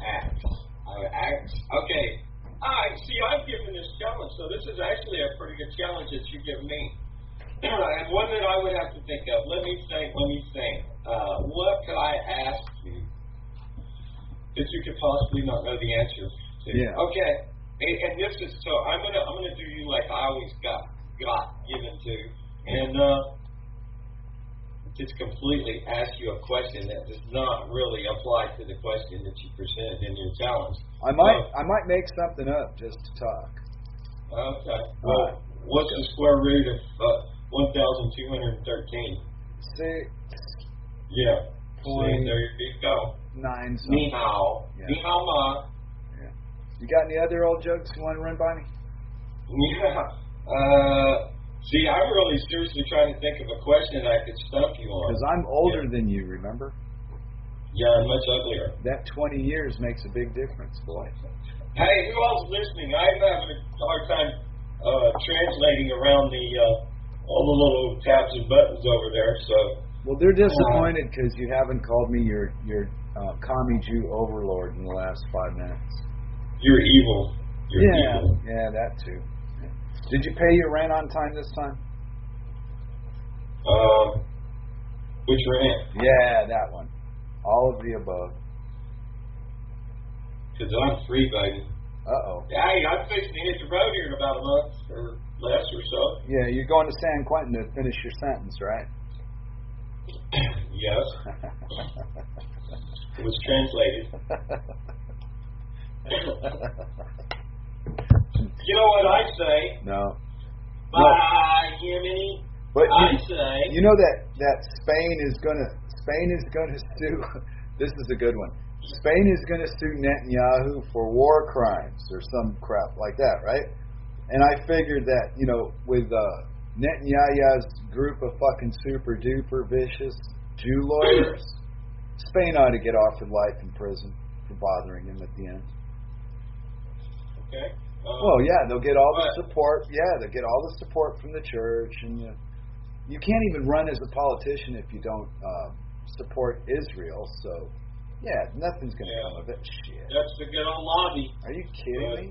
Ask. Okay. See, I'm giving this challenge, so this is actually a pretty good challenge that you give me. And one that I would have to think of. Let me think. What could I ask you that you could possibly not know the answer to? Yeah. Okay. And this is so. I'm gonna do you like I always got given to, and just completely ask you a question that does not really apply to the question that you presented in your challenge. I might make something up just to talk. Okay. Well, what's the square root of 1,213? 6. Yeah. See, there you go. 9. Ni hao. Yeah. Ni hao ma. Yeah. You got any other old jokes you want to run by me? Yeah. See, I'm really seriously trying to think of a question that I could stump you on. Because I'm older than you, remember? Yeah, I'm much uglier. That 20 years makes a big difference, boy. Hey, who else listening? I'm having a hard time translating around all the little tabs and buttons over there. So. Well, they're disappointed because you haven't called me your commie Jew overlord in the last 5 minutes. You're evil. You're evil. Yeah, that too. Yeah. Did you pay your rent on time this time? Which rent? Yeah, that one. All of the above. Because I'm free, baby. Uh-oh. Hey, I'm fixing to hit the road here in about a month or less or so. Yeah, you're going to San Quentin to finish your sentence, right? Yes. It was translated. You know what I say? No. Bye, Jiminy. But say. You know that Spain is gonna sue. This is a good one. Spain is gonna sue Netanyahu for war crimes or some crap like that, right? And I figured that, with Netanyahu's group of fucking super duper vicious Jew lawyers, Spain ought to get off with life in prison for bothering him at the end. Okay. Well, yeah, they'll get all the support. Yeah, they'll get all the support from the church, and you can't even run as a politician if you don't support Israel. So, yeah, nothing's gonna come of it. Shit. That's the good old lobby. Are you kidding me?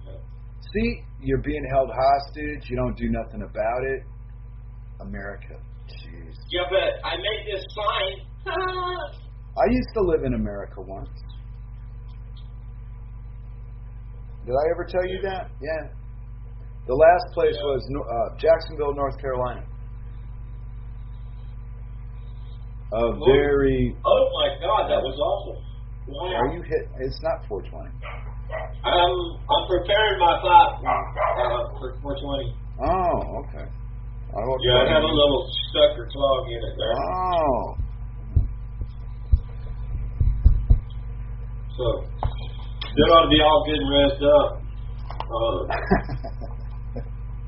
Yeah. See, you're being held hostage. You don't do nothing about it. America, jeez. Yeah, but I made this sign. I used to live in America once. Did I ever tell you that? Yeah. The last place was Jacksonville, North Carolina. Very... Oh, my God, that was awful. Wow. Are you hit? It's not 420. I'm preparing my thought for 420. Oh, okay. I have a little stuck or clog in it there. Oh. So, they ought to be all good and rest up.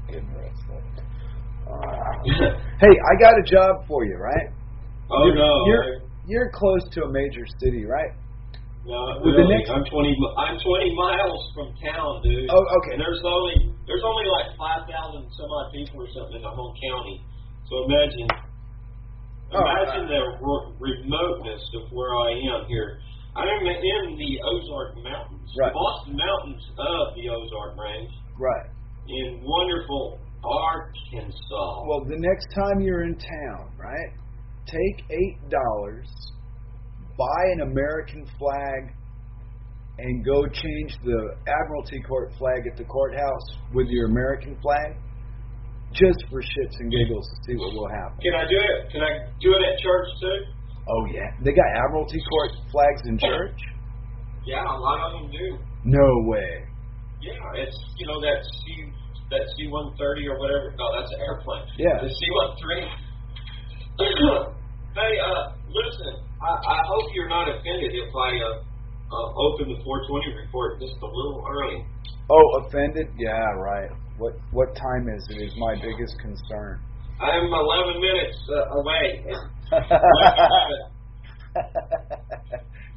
Good and rest up. Hey, I got a job for you, right? Oh, You're close to a major city, right? No, really. I'm 20 miles from town, dude. Oh, okay. And there's only like 5,000 some odd people or something in the whole county. So imagine the remoteness of where I am here. I am in the Ozark Mountains, right. The Boston Mountains of the Ozark Range, right? In wonderful Arkansas. Well, the next time you're in town, right? Take $8. Buy an American flag and go change the Admiralty Court flag at the courthouse with your American flag, just for shits and giggles to see what will happen. Can I do it? Can I do it at church too? Oh yeah, they got Admiralty Court flags in church. Yeah, a lot of them do. No way. Yeah, it's that C-130 or whatever. No, that's an airplane. Yeah. The C-130. Hey, listen. I hope you're not offended if I open the 420 report just a little early. Oh, offended? Yeah, right. What time is it? Is my biggest concern. I'm 11 minutes away.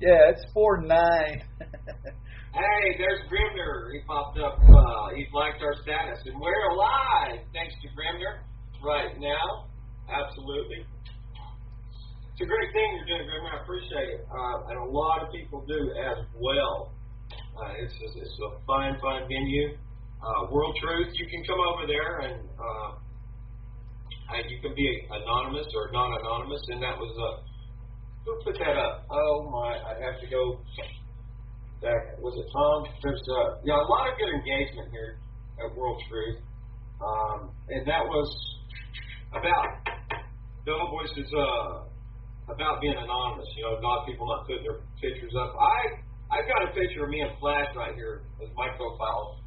Yeah, it's 4:09. Hey, Hey, there's Grimner. He popped up. He liked our status. And we're alive, thanks to Grimner, right now. Absolutely. It's a great thing you're doing, Grimner. I appreciate it. And a lot of people do as well. It's a fine venue. World Truth, you can come over there and you can be anonymous or non-anonymous. And that was, who put that up? Oh, my, I'd have to go. Was it Tom? There's a lot of good engagement here at World Truth, and that was about the whole voice is about being anonymous. You know, not people not putting their pictures up. I've got a picture of me in Flash right here as my profile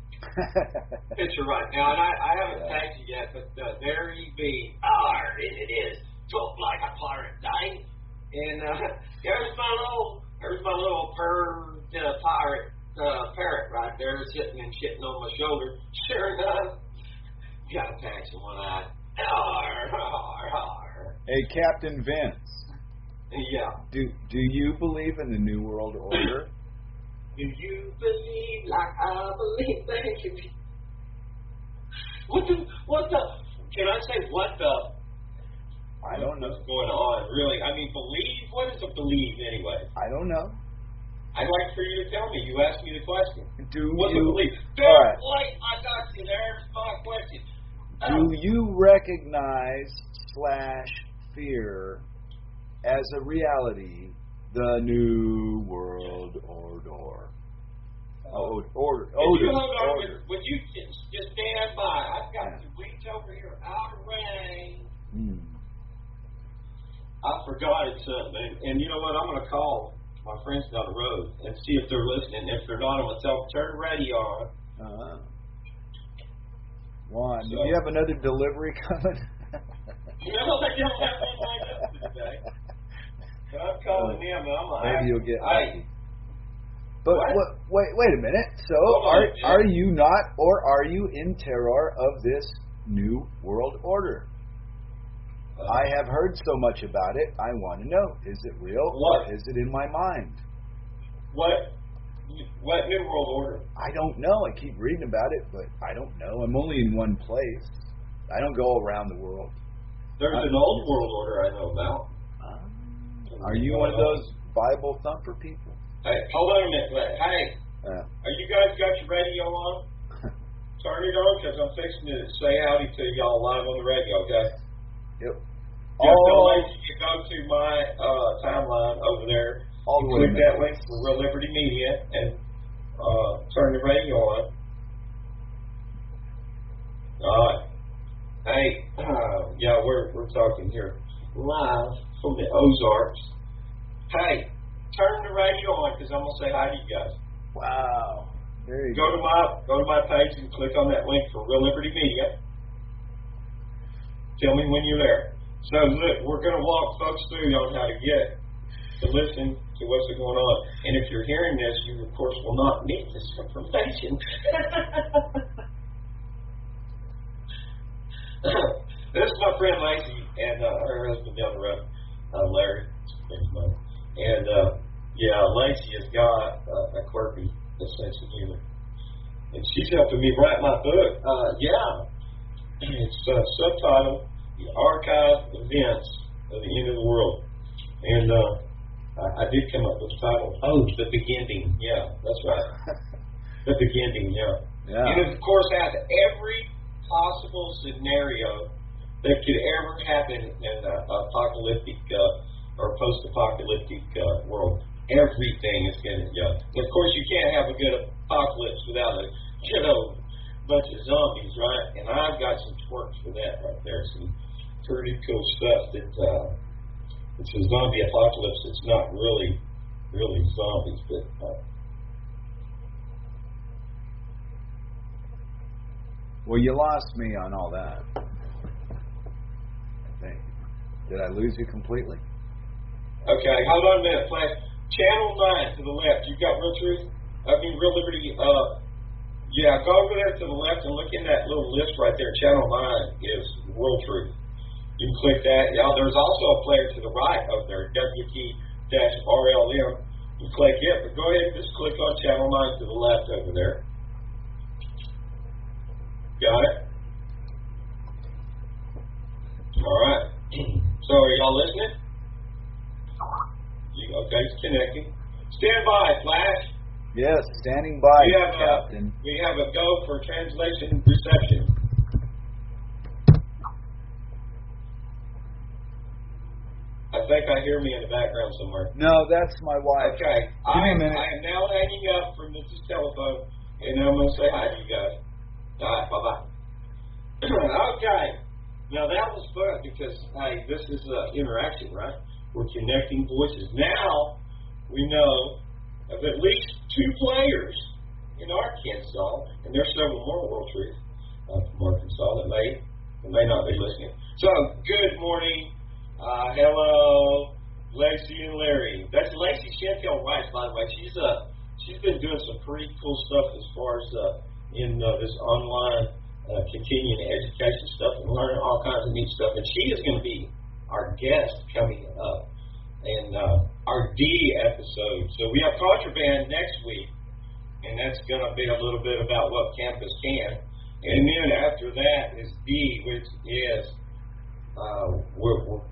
picture right now, and I haven't tagged you yet, but there you be. And it is. Talk like a pirate, dang. And there's my little pirate parrot right there sitting and shitting on my shoulder. Sure enough, got a patch in one eye. Hey, Captain Vince. Yeah. Do you believe in the New World Order? Do you believe like I believe? Thank you. What the? Can I say what the? I don't know. What's going on, really? I mean, believe? What is a believe, anyway? I don't know. I'd like for you to tell me. You asked me the question. What's a believe? Wait, I got you. There's my question. Do you recognize / fear as a reality the New World Order? Order. Would you just stand by? I've got to reach over here out of range. I forgot it something, and you know what? I'm going to call my friends down the road and see if they're listening. If they're not, I'm going to tell them to turn the radio on. Juan, do you have another delivery coming? No, I don't have one lined up today. But I'm calling them, and I'm like, maybe you'll get lucky. But what? Wait a minute. So are you not, or are you in terror of this New World Order? I have heard so much about it. I want to know: is it real? What? Or is it in my mind? What New World Order? I don't know. I keep reading about it, but I don't know. I'm only in one place. I don't go around the world. There's an old world order I know about. Are you one of those Bible thumper people? Hey, hold on a minute. Hey, are you guys got your radio on? Turn it on, because I'm fixing to say howdy to y'all live on the radio, okay? Yep. You go to my timeline over there. All the way. Click that link for Real Liberty Media and turn the radio on. All right. Hey, we're talking here live from the Ozarks. Hey, turn the radio on, because I'm gonna say hi to you guys. Wow. There you go. Go to my page and click on that link for Real Liberty Media. Tell me when you're there. So look, we're going to walk folks through on how to get to listen to what's going on. And if you're hearing this, you of course will not need this information. This is my friend Lacey and her husband down the road, Larry. And Lacey has got a quirky sense of humor, and she's helping me write my book. It's subtitled "The Archive Events of the End of the World," and I did come up with the title. Oh, The Beginning. Yeah, that's right. The Beginning. Yeah. And it, of course, has every possible scenario that could ever happen in an apocalyptic or post-apocalyptic world. Everything is going to. Of course, you can't have a good apocalypse without a bunch of zombies, right? And I've got some twerks for that right there. Some pretty cool stuff that it's a zombie apocalypse. It's not really zombies, but well, you lost me on all that. I think. Did I lose you completely? Okay, hold on a minute, Flash. Channel 9 to the left. You've got Real Liberty. Go over there to the left and look in that little list right there. Channel 9 is World Truth. You can click that. There's also a player to the right over there, WT-RLM. You click it, but go ahead and just click on channel 9 to the left over there. Got it? All right. So are y'all listening? Okay, it's connecting. Stand by, Flash. Yes, standing by, Captain. We have a go for translation reception. I think I hear me in the background somewhere. No, that's my wife. Okay. Give me a minute. I am now hanging up from this telephone, and I'm going to say hi to you guys. All right, bye-bye. Okay. Now, that was fun because, hey, this is interaction, right? We're connecting voices. Now, we know of at least 2 players in Arkansas, and there's several more World Truth from Arkansas that may not be listening. So, good morning. Hello, Lacey and Larry. That's Lacey Chantel Rice, by the way. She's been doing some pretty cool stuff as far as in this online continuing education stuff and learning all kinds of neat stuff. And she is going to be our guest coming up in our D episode. So we have Contraband next week, and that's going to be a little bit about what campus can. And then after that is D, which is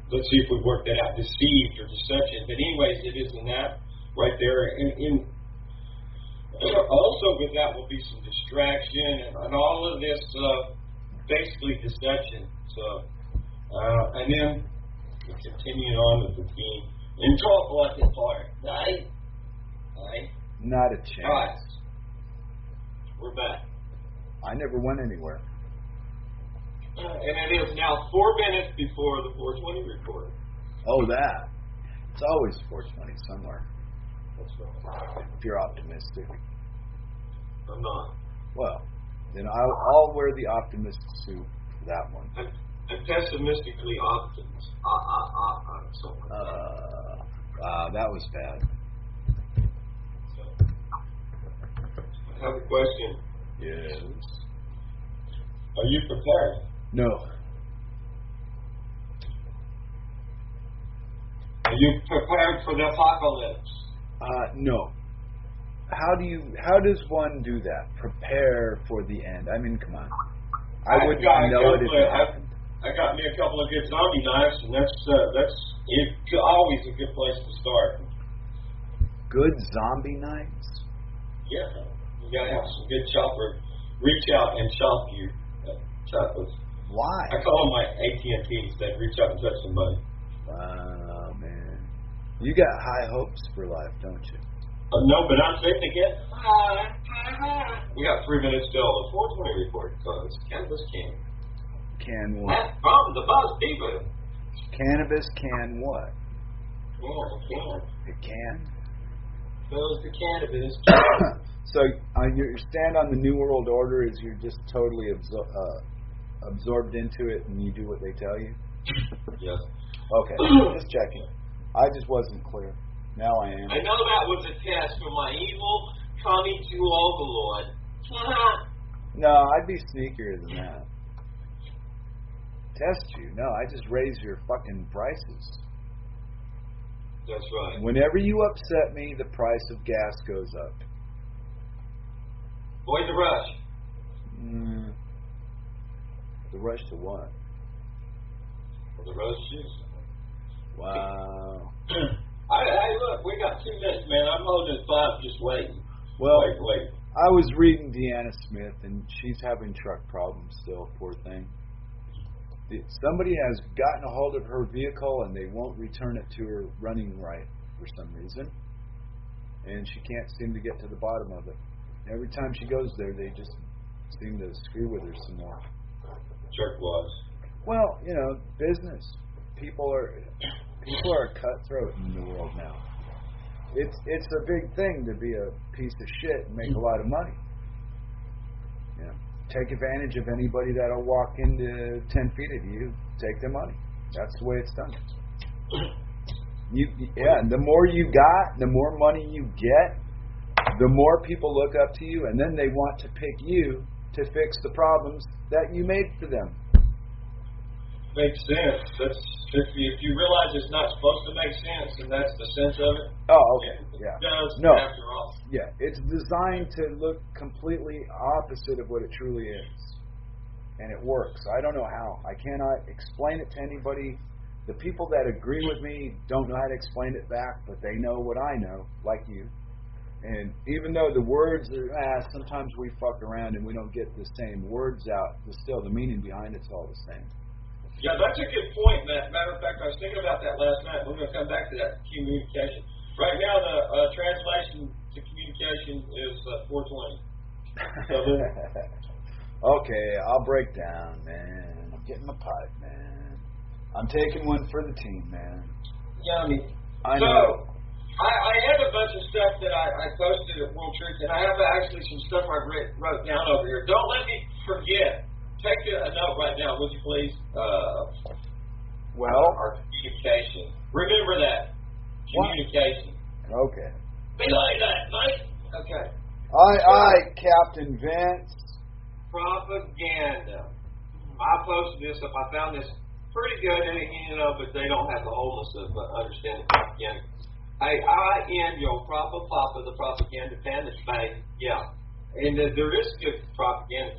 let's see if we work that out, deceived or deception. But anyways, it is in that right there. And also with that will be some distraction and all of this basically deception. So and then we continue on with the theme and talk like it part. Right? Not a chance. All right. We're back. I never went anywhere. And it is now 4 minutes before the 420 report. Oh, that. It's always 420 somewhere. That's right. If you're optimistic. I'm not. Well, then I'll wear the optimist suit for that one. I'm pessimistically optimistic. That was bad. So, I have a question. Yes. Are you prepared? No. Are you prepared for the apocalypse? No. How does one do that? Prepare for the end. I mean, come on. I wouldn't know it if it happened. I got me a couple of good zombie knives, and that's always a good place to start. Good zombie knives? Yeah. You gotta have some good chopper. Reach out and chop you. Choppers. Why? I call them my AT&Ts. They reach out and touch somebody. Wow, man. You got high hopes for life, don't you? No, but I'm saying to get high. We got 3 minutes till the 420 report. So it's Cannabis Can. Can what? That's from the Buzz Diva. Cannabis can what? Yeah, it can. It can? Goes the cannabis. So your stand on the New World Order is you're just totally absorbed into it and you do what they tell you? Yes. Okay, just checking. I just wasn't clear. Now I am. I know that was a test for my evil coming to overlord. No, I'd be sneakier than that. Test you? No, I just raise your fucking prices. That's right. Whenever you upset me, the price of gas goes up. Avoid the rush. The rush to what? For the roast juice. Wow. Hey, look, we got 2 minutes, man. I'm holding at 5, just waiting. Well, wait. I was reading Deanna Smith, and she's having truck problems still, poor thing. Somebody has gotten a hold of her vehicle, and they won't return it to her running right for some reason. And she can't seem to get to the bottom of it. Every time she goes there, they just seem to screw with her some more. Jerkwads. Well, business. People are cutthroat in the world now. It's a big thing to be a piece of shit and make a lot of money. Take advantage of anybody that'll walk into 10 feet of you. Take their money. That's the way it's done. The more you got, the more money you get, the more people look up to you, and then they want to pick you to fix the problems that you made for them. Makes sense. If you realize it's not supposed to make sense, and that's the sense of it. Oh, okay. Yeah. It does, No. after all. Yeah, it's designed to look completely opposite of what it truly is. And it works. I don't know how. I cannot explain it to anybody. The people that agree with me don't know how to explain it back, but they know what I know, like you. And even though the words are, sometimes we fuck around and we don't get the same words out, but still the meaning behind it's all the same. Yeah, that's a good point, Matt. Matter of fact, I was thinking about that last night. We're going to come back to that communication. Right now, the translation to communication is 420. So okay, I'll break down, man. I'm getting my pipe, man. I'm taking one for the team, man. Yummy. I know. know. I have a bunch of stuff that I posted at World Truth, and I have actually some stuff I wrote down over here. Don't let me forget. Take a note right now, would you please? Our communication. Remember that. Communication. What? Okay. Be like that, mate. Okay. Aye, Captain Vince. Propaganda. I posted this up. I found this pretty good, but they don't have the wholeness of understanding propaganda. Hey, I am your proper papa, the propaganda fan. It's fake. Yeah. And there is good propaganda.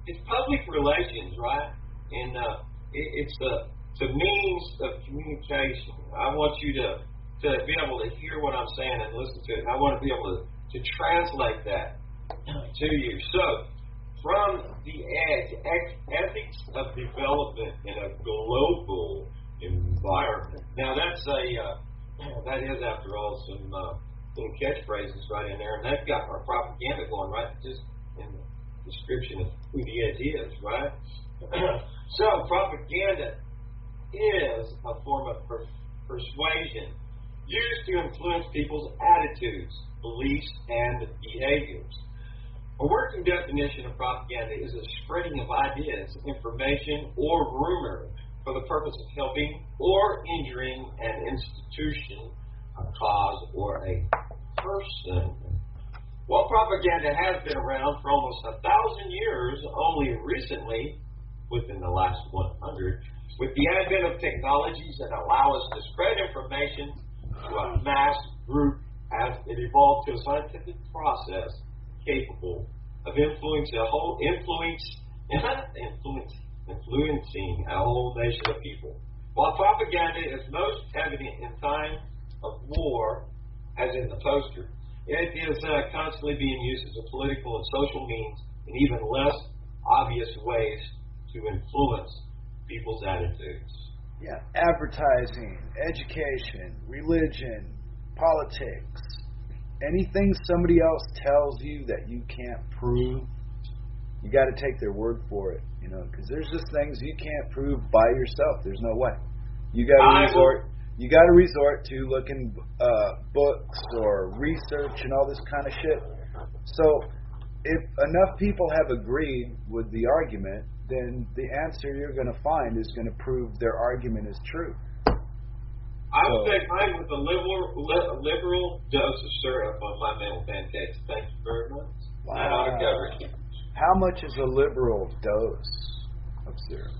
It's public relations, right? And it's a means of communication. I want you to be able to hear what I'm saying and listen to it. I want to be able to translate that to you. So, from the edge, ethics of development in a global environment. Now, that is, after all, some little catchphrases right in there, and they've got our propaganda going right just in the description of who the edge is, right? So, propaganda is a form of persuasion used to influence people's attitudes, beliefs, and behaviors. A working definition of propaganda is a spreading of ideas, information, or rumor for the purpose of helping or injuring an institution, a cause, or a person. While propaganda has been around for almost 1,000 years, only recently, within the last 100, with the advent of technologies that allow us to spread information to a mass group as it evolved to a scientific process capable of influencing a whole nation of people. While propaganda is most evident in times of war, as in the poster, it is constantly being used as a political and social means in even less obvious ways to influence people's attitudes. Yeah, advertising, education, religion, politics, anything somebody else tells you that you can't prove, you got to take their word for it, because there's just things you can't prove by yourself. There's no way. You got to resort to looking books or research and all this kind of shit. So if enough people have agreed with the argument, then the answer you're going to find is going to prove their argument is true. I would take mine with a liberal dose of syrup on my maple pancakes. Thank you very much. Wow. That ought to cover it. How much is a liberal dose of syrup?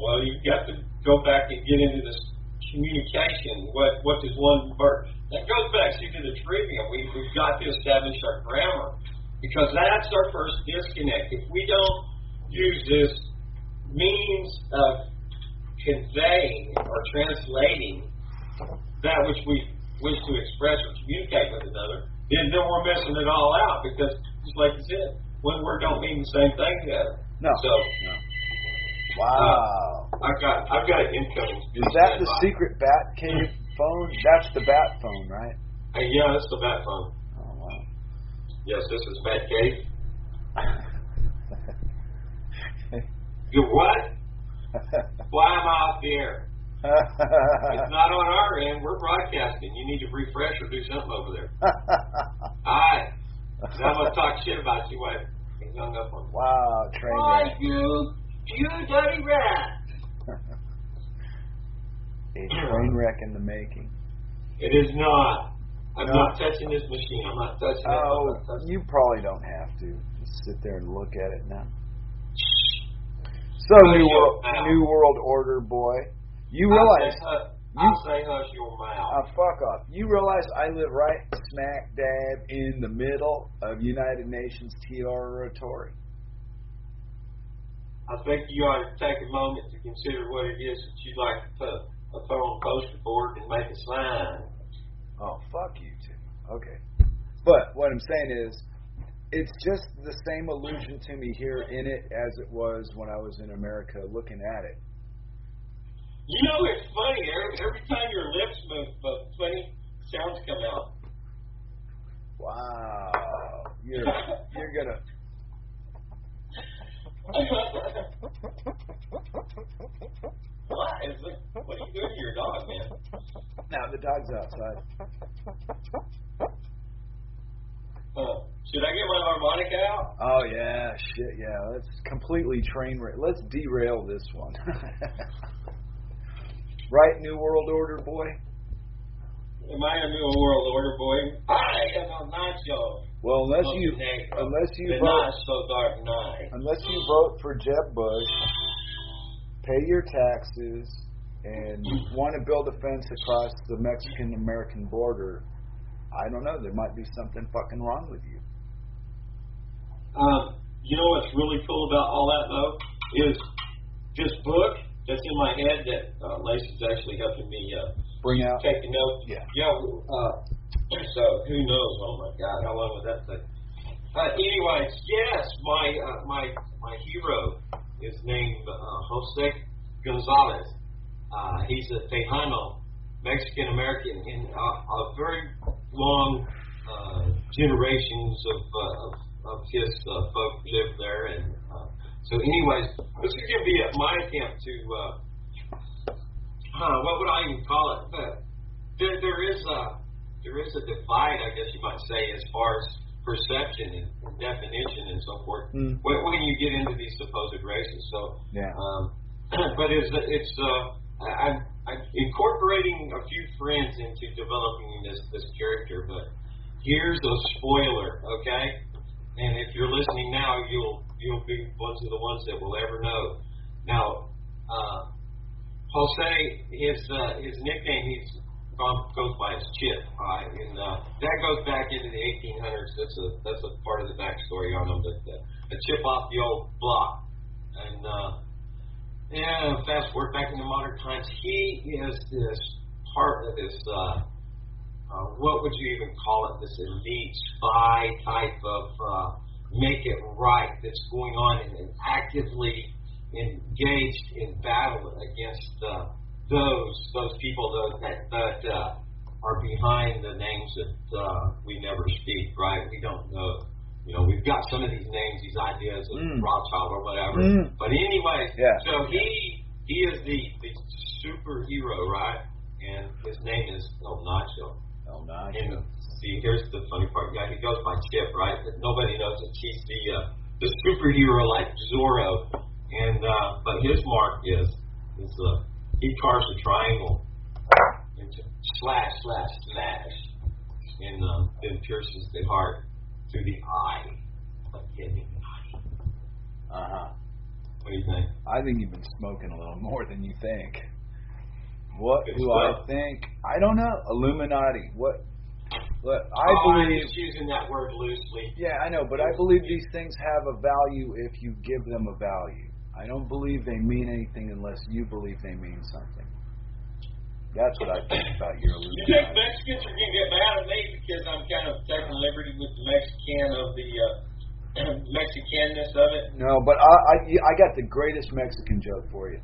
Well, you've got to go back and get into this communication. What does one word? That goes back to the trivia. We've got to establish our grammar, because that's our first disconnect. If we don't use this means of conveying or translating that which we wish to express or communicate with another, then we're missing it all out, because, just like you said, one word don't mean the same thing together. No. So, no. Wow. I've got an incoming. Is that the secret Bat Cave phone? That's the Bat phone, right? Yeah, that's the Bat phone. Oh, wow. Yes, this is Bat Cave. You what? Why am I off the air? It's not on our end. We're broadcasting. You need to refresh or do something over there. All right. Now I'm going to talk shit about you. Wait. He's hung up on me. Wow, train wreck. You dirty rat. A train wreck in the making. It is not. I'm not touching this machine. I'm not touching it. Oh, you probably don't have to. Just sit there and look at it now. So, New World Order, boy. You realize... I'll say hush your mouth. Fuck off. You realize I live right smack dab in the middle of United Nations TiNTfRT? I think you ought to take a moment to consider what it is that you'd like to put on a poster board and make a sign. Oh, fuck you, Tim. Okay. But what I'm saying is, it's just the same illusion to me here in it as it was when I was in America looking at it. You know, it's funny. Every time your lips move, funny sounds come out. Wow. You're gonna... What are you doing to your dog, man? Now the dog's outside. Should I get my harmonica out? Oh yeah, shit, yeah. Let's completely let's derail this one. Right, New World Order boy? Am I a New World Order boy? I am a macho. Well, unless you vote for Jeb Bush, pay your taxes, and want to build a fence across the Mexican-American border, I don't know. There might be something fucking wrong with you. You know what's really cool about all that, though, is this book that's in my head that Lacey's actually helping me bring out. Take a note. Yeah. So who knows? Oh my God, how long would that take? Anyways, yes, my hero is named Jose Gonzalez. He's a Tejano, Mexican American, in a very long generations of his folk lived there, and so anyways, this is going to be my attempt to what would I even call it? There is a divide, I guess you might say, as far as perception and definition and so forth when you get into these supposed races. So yeah. But I'm incorporating a few friends into developing this character, but here's a spoiler, okay? And if you're listening now, you'll be one of the ones that will ever know. Now, Jose, his nickname goes by his Chip, and that goes back into the 1800s. That's a part of the backstory on him, but a chip off the old block. And fast forward back into modern times, he is this part of this. What would you even call it? This elite spy type of make it right that's going on and actively engaged in battle against those people that are behind the names that we never speak. Right? We don't know. You know, we've got some of these names, these ideas of Rothschild or whatever. But anyways, so he is the superhero, right? And his name is El Nacho. El Nacho. And see, here's the funny part. Yeah, he goes by Chip, right? But nobody knows that he's the superhero like Zorro. And but his mark is he carves a triangle into slash, and then pierces the heart through the eye of the Illuminati. What do you think? I think you've been smoking a little more than you think. What do I think? I don't know. Illuminati. What I believe. I'm just using that word loosely. Yeah, I know, but I believe these things have a value if you give them a value. I don't believe they mean anything unless you believe they mean something. That's what I think about your Illuminati. You think Mexicans are going to get mad at me because I'm kind of taking liberty with the Mexican of the Mexicanness of it? No, but I got the greatest Mexican joke for you.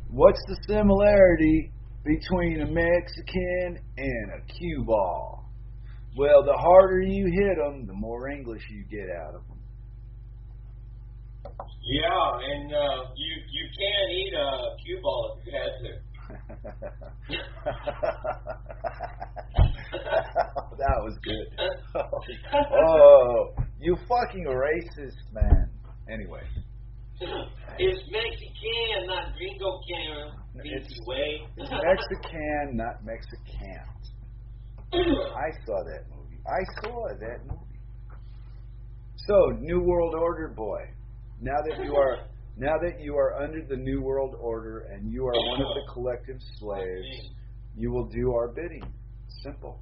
What's the similarity between a Mexican and a cue ball? Well, the harder you hit them, the more English you get out of them. Yeah, and you can eat a cue ball if you had to. That was good. Oh, you fucking racist, man. Anyway. It's Mexican, not gringo can. It's Mexican, not Mexicant. I saw that movie. So, New World Order boy. Now that Now that you are under the New World Order and you are one of the collective slaves, you will do our bidding. Simple.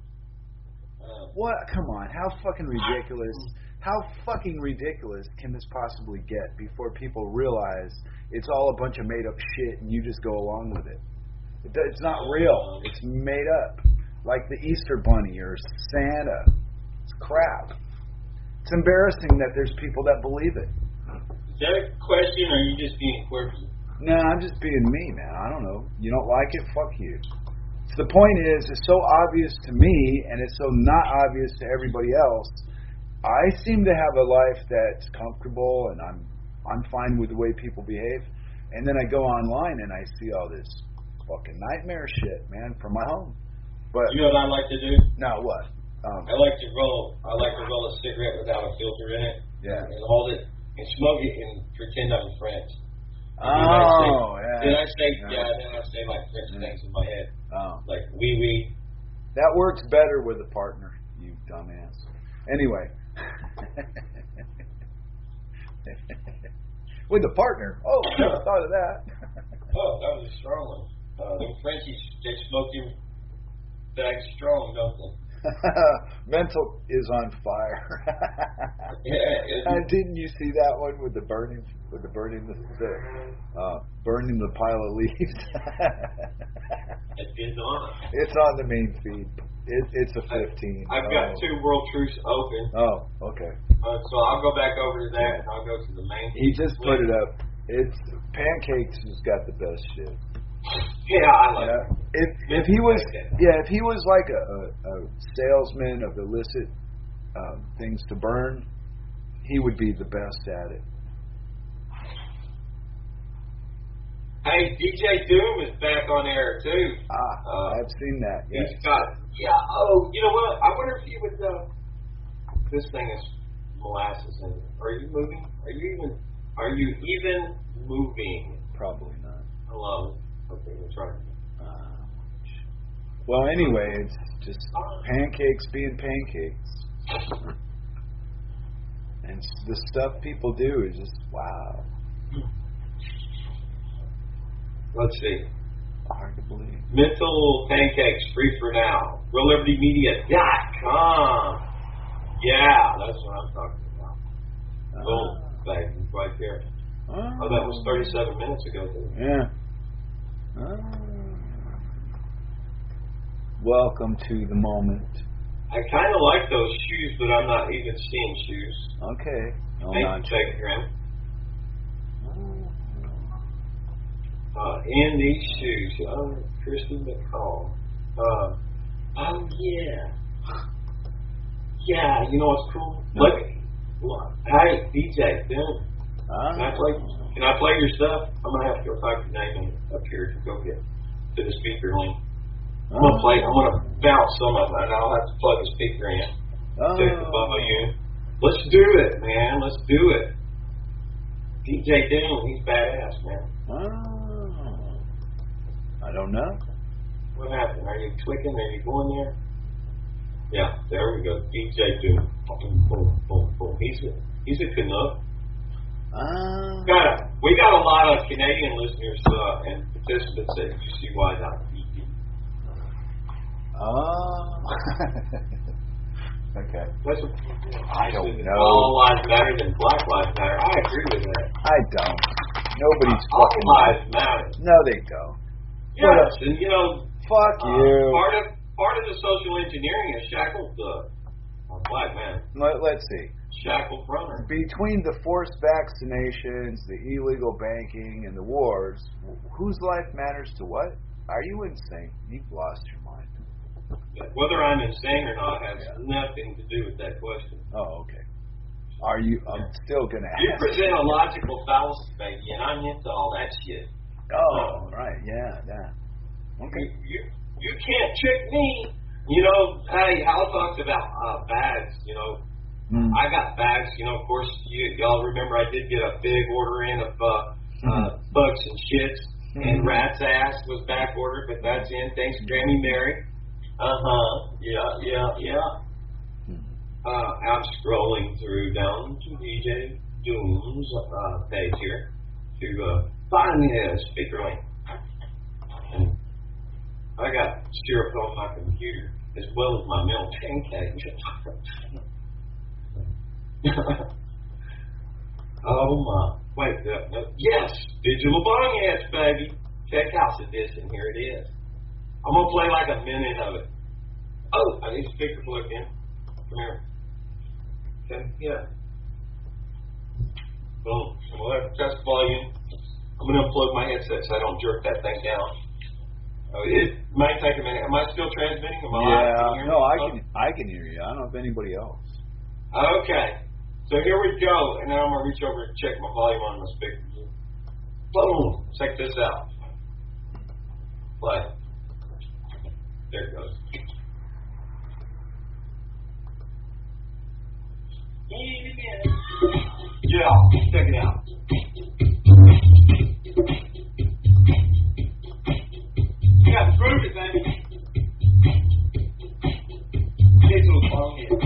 What? Come on. How fucking ridiculous can this possibly get before people realize it's all a bunch of made up shit and you just go along with it? It's not real. It's made up. Like the Easter Bunny or Santa. It's crap. It's embarrassing that there's people that believe it. Is that a question, or are you just being quirky? No, I'm just being me, man. I don't know. You don't like it? Fuck you. The point is, it's so obvious to me, and it's so not obvious to everybody else. I seem to have a life that's comfortable, and I'm fine with the way people behave. And then I go online and I see all this fucking nightmare shit, man, from my home. But you know what I like to do? No, what? I like to roll a cigarette without a filter in it. Yeah. And hold it and smoke it and pretend I'm French. Yeah. Then I say like French things in my head. Oh. Like wee. That works better with a partner, you dumbass. Anyway. With a partner? Oh, I never thought of that. Oh, that was a strong one. The Frenchies, they smoke him back strong, don't they? Mental is on fire. Didn't you see that one with the burning the pile of leaves? It's on. It's on the main feed. It's a 15. I've got 2 World Truths open. Oh, okay. So I'll go back over to that, and I'll go to the main. He just put it up. It's Pancakes has got the best shit. Yeah, I like it. If he was like a salesman of illicit things to burn, he would be the best at it. Hey, DJ Doom is back on air too. I've seen that. Yes. He's got Oh, you know what? I wonder if you would. This thing is molasses in it. Are you moving? Are you even moving? Probably not. Hello. Okay, we'll try. Well, anyway, it's just pancakes being pancakes. And the stuff people do is just, wow. Let's see. Hard to believe. Mental Pancakes, free for now. RealLibertyMedia.com. Yeah, that's what I'm talking about. Boom, bang, right there. Oh, that was 37 minutes ago. Yeah. Welcome to the moment. I kind of like those shoes, but I'm not even seeing shoes. Okay. Thank you, Graham. In these shoes, Christy McCall. Yeah. Yeah, you know what's cool? Look. Hey, DJ, dude. Can I play your stuff? I'm gonna have to go type your name up here to go get to the speaker link. I'm gonna bounce some of it, and I'll have to plug the speaker in. Take the volume. Let's do it, man. Let's do it. DJ Doom, he's badass, man. I don't know. What happened? Are you clicking? Are you going there? Yeah, there we go. DJ Doom. Boom, boom, boom. He's a Canuck. We got a lot of Canadian listeners and participants at UCY.tv. Okay. I don't know. All lives matter than Black Lives Matter. I agree with that. I don't. Nobody's all fucking lives matter. No, they don't. Yes, and fuck you. Part of the social engineering is shackled black man. Let's see. Shackled runner. Between the forced vaccinations, the illegal banking, and the wars, whose life matters to what? Are you insane? You've lost your mind. Whether I'm insane or not has nothing to do with that question. Oh, okay. Are you? I'm still gonna ask. You present a logical fallacy, baby, and I'm into all that shit. Oh, right, yeah. Okay. You can't trick me. Hey, Hal talks about bags, I got bags, of course, y'all remember I did get a big order in of bugs and shits, and rat's ass was back ordered, but that's in. Thanks, Grammy Mary. Yeah. I'm scrolling through down to DJ Doom's page here. to find the speaker link. And I got syrup on my computer as well as my milk pancakes. Oh my. Wait, yes, digital bong hits, baby. Check house edition, here it is. I'm going to play like a minute of it. Oh, I need a speaker plugged in. Come here. Okay, yeah. Boom. So we'll have to test volume. I'm going to unplug my headset so I don't jerk that thing down. Oh, it might take a minute. Am I still transmitting? Am I live? No, I can hear you. I don't know if anybody else. Okay. So here we go. And now I'm going to reach over and check my volume on my speaker. Boom. Check this out. Play. There it goes. Yeah, check it out. You got to prove it, baby. Digital phone here.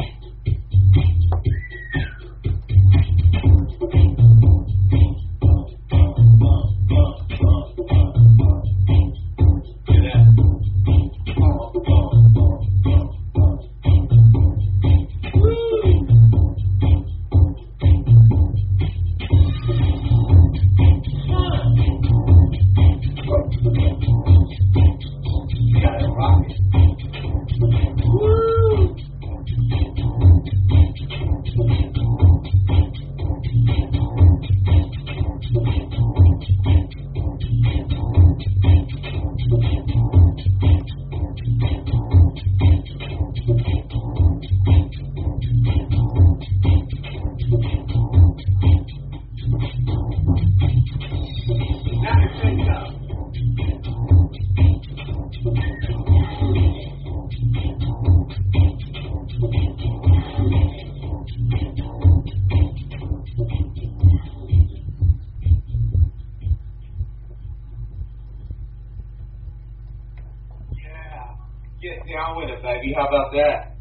Get down with it, baby. How about that?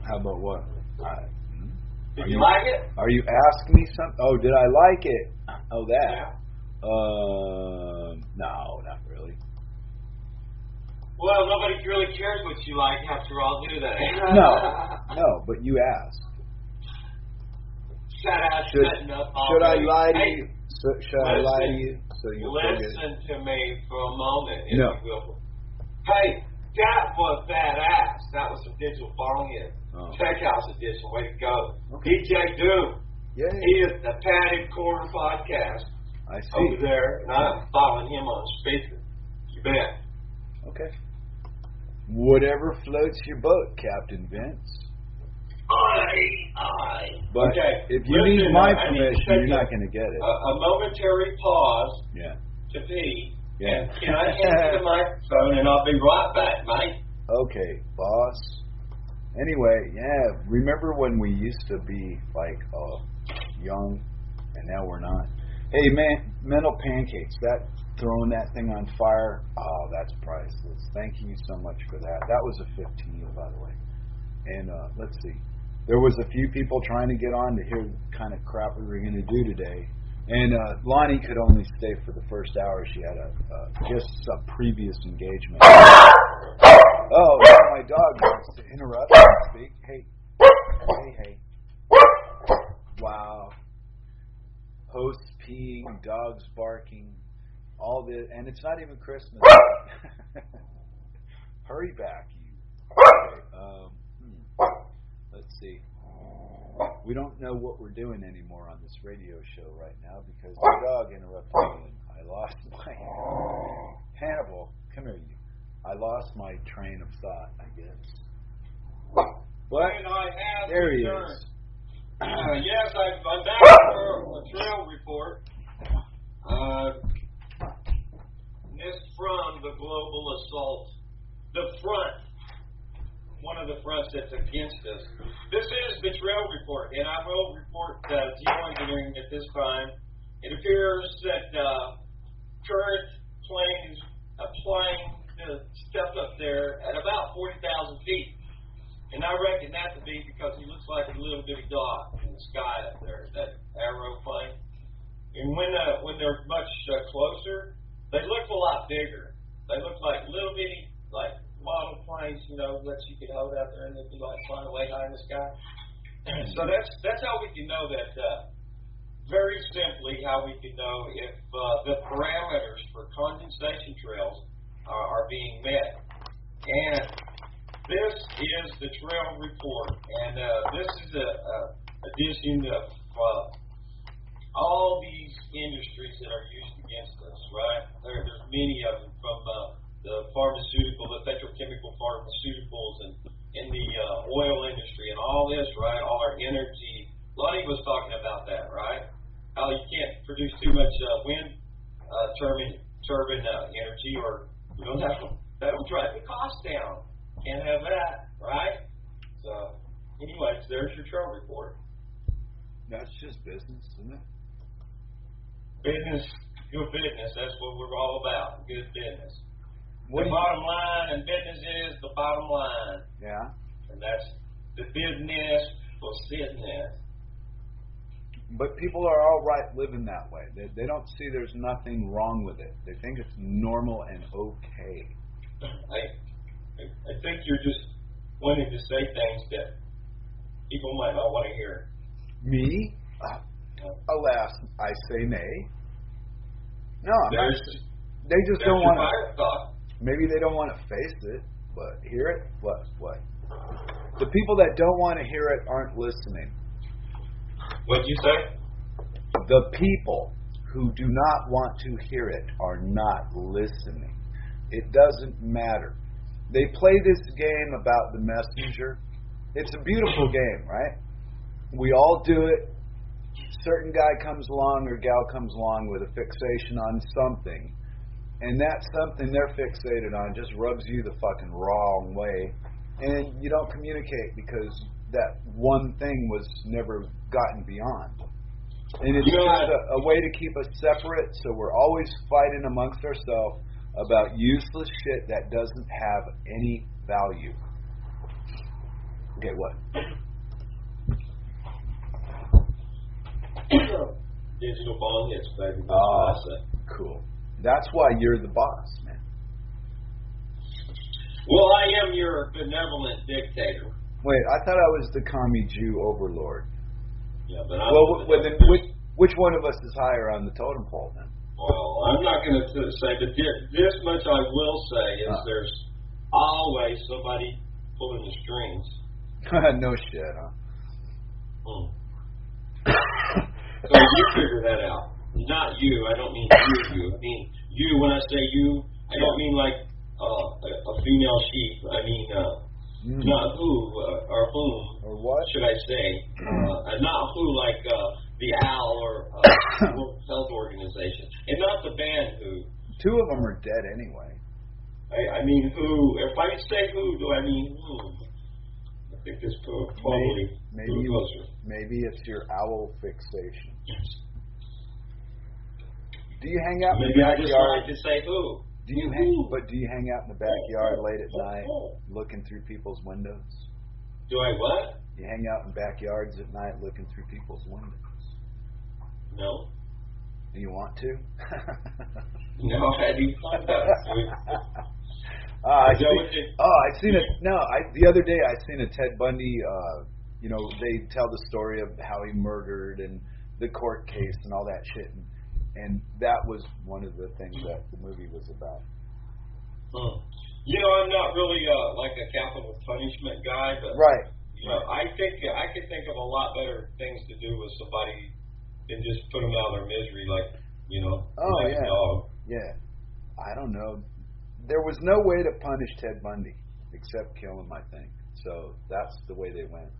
How about what? Did you like it? Are you asking me something? Oh, did I like it? Oh, that. Yeah. No, not really. Well, nobody really cares what you like after all, do they? No, but you asked. Should I lie to you? Should I lie to you? So you'll listen to me for a moment, if no. you will. Hey, that was badass. That was some digital bong hit. Tech House edition. Way to go. Okay. DJ Doom. Yeah. He is the Padded Corner podcast. I see. Over there, and I'm following him on speaker. You bet. Okay. Whatever floats your boat, Captain Vince. Aye. But okay. if you need my permission, you're not going to get it. A momentary pause. Yeah. To pee. Yeah. And can I hand you the microphone and I'll be right back, mate? Okay, boss. Anyway, yeah. Remember when we used to be like young, and now we're not. Hey, man, mental pancakes. That throwing that thing on fire. Oh, that's priceless. Thank you so much for that. That was a 15, by the way. And let's see. There was a few people trying to get on to hear the kind of crap we were going to do today. And Lonnie could only stay for the first hour. She had just a previous engagement. Oh, now my dog wants to interrupt and speak. Hey. Wow. Hosts peeing, dogs barking, all this. And it's not even Christmas. Hurry back, you. Okay, let's see. We don't know what we're doing anymore on this radio show right now because the dog interrupted me and I lost my... Hannibal, come here, you. I lost my train of thought, I guess. But there he is. Yes, I'm back for a trail report. This from the global assault. The front. One of the fronts that's against us. This is the trail report, and I will report geoengineering at this time. It appears that current planes applying stepped up there at about 40,000 feet. And I reckon that to be because he looks like a little bitty dot in the sky up there, that aeroplane. nice, that you could hold out there and it'd be like flying away high in the sky. So that's how we can know that. Very simply, how we can know if the parameters for condensation trails are being met. And this is the trail report, and this is a addition of all these industries that are used against us, right? There's many of them, from the pharmaceutical, the petrochemical pharmaceuticals, and in the oil industry, and all this, right? All our energy. Lonnie was talking about that, right? How you can't produce too much wind turbine energy, or that'll drive the cost down. Can't have that, right? So, anyways, there's your trail report. That's just business, isn't it? Business, good business. That's what we're all about. Good business. What The bottom line in business is the bottom line. Yeah. And that's the business for business. But people are all right living that way. They don't see there's nothing wrong with it. They think it's normal and okay. I think you're just wanting to say things that people might not want to hear. Me? Alas, I say nay. No, I'm not. They just don't want to. Maybe they don't want to face it, but hear it. What? The people that don't want to hear it aren't listening. What'd you say? The people who do not want to hear it are not listening. It doesn't matter. They play this game about the messenger. It's a beautiful game, right? We all do it. Certain guy comes along or gal comes along with a fixation on something, and that something they're fixated on just rubs you the fucking wrong way, and you don't communicate because that one thing was never gotten beyond. And it's just a way to keep us separate, so we're always fighting amongst ourselves about useless shit that doesn't have any value. Okay, what? Digital ball hits, baby. Cool. That's why you're the boss, man. Well, I am your benevolent dictator. Wait, I thought I was the commie Jew overlord. Yeah, but then which one of us is higher on the totem pole then? Well, I'm not going to say, but this much I will say is there's always somebody pulling the strings. No shit, huh? So you figure that out. Not you. I don't mean you. I mean you. When I say you, I don't mean like a female sheep. I mean not who or whom. Or what? Should I say? Not who like the OWL or World Health Organization. And not the band Who. Two of them are dead anyway. I mean who. If I say who, do I mean whom? I think this probably maybe it's your owl fixation. Do you hang out in the backyard? Maybe I just like to say who. Do you hang out in the backyard late at night looking through people's windows? Do I what? You hang out in backyards at night looking through people's windows? No. Do you want to? No, I do not. The other day I seen a Ted Bundy. They tell the story of how he murdered and the court case and all that shit, and that was one of the things that the movie was about. I'm not really like a capital punishment guy, but right. I think I could think of a lot better things to do with somebody than just put them out of their misery, like dog. Yeah. I don't know. There was no way to punish Ted Bundy except kill him, I think. So that's the way they went.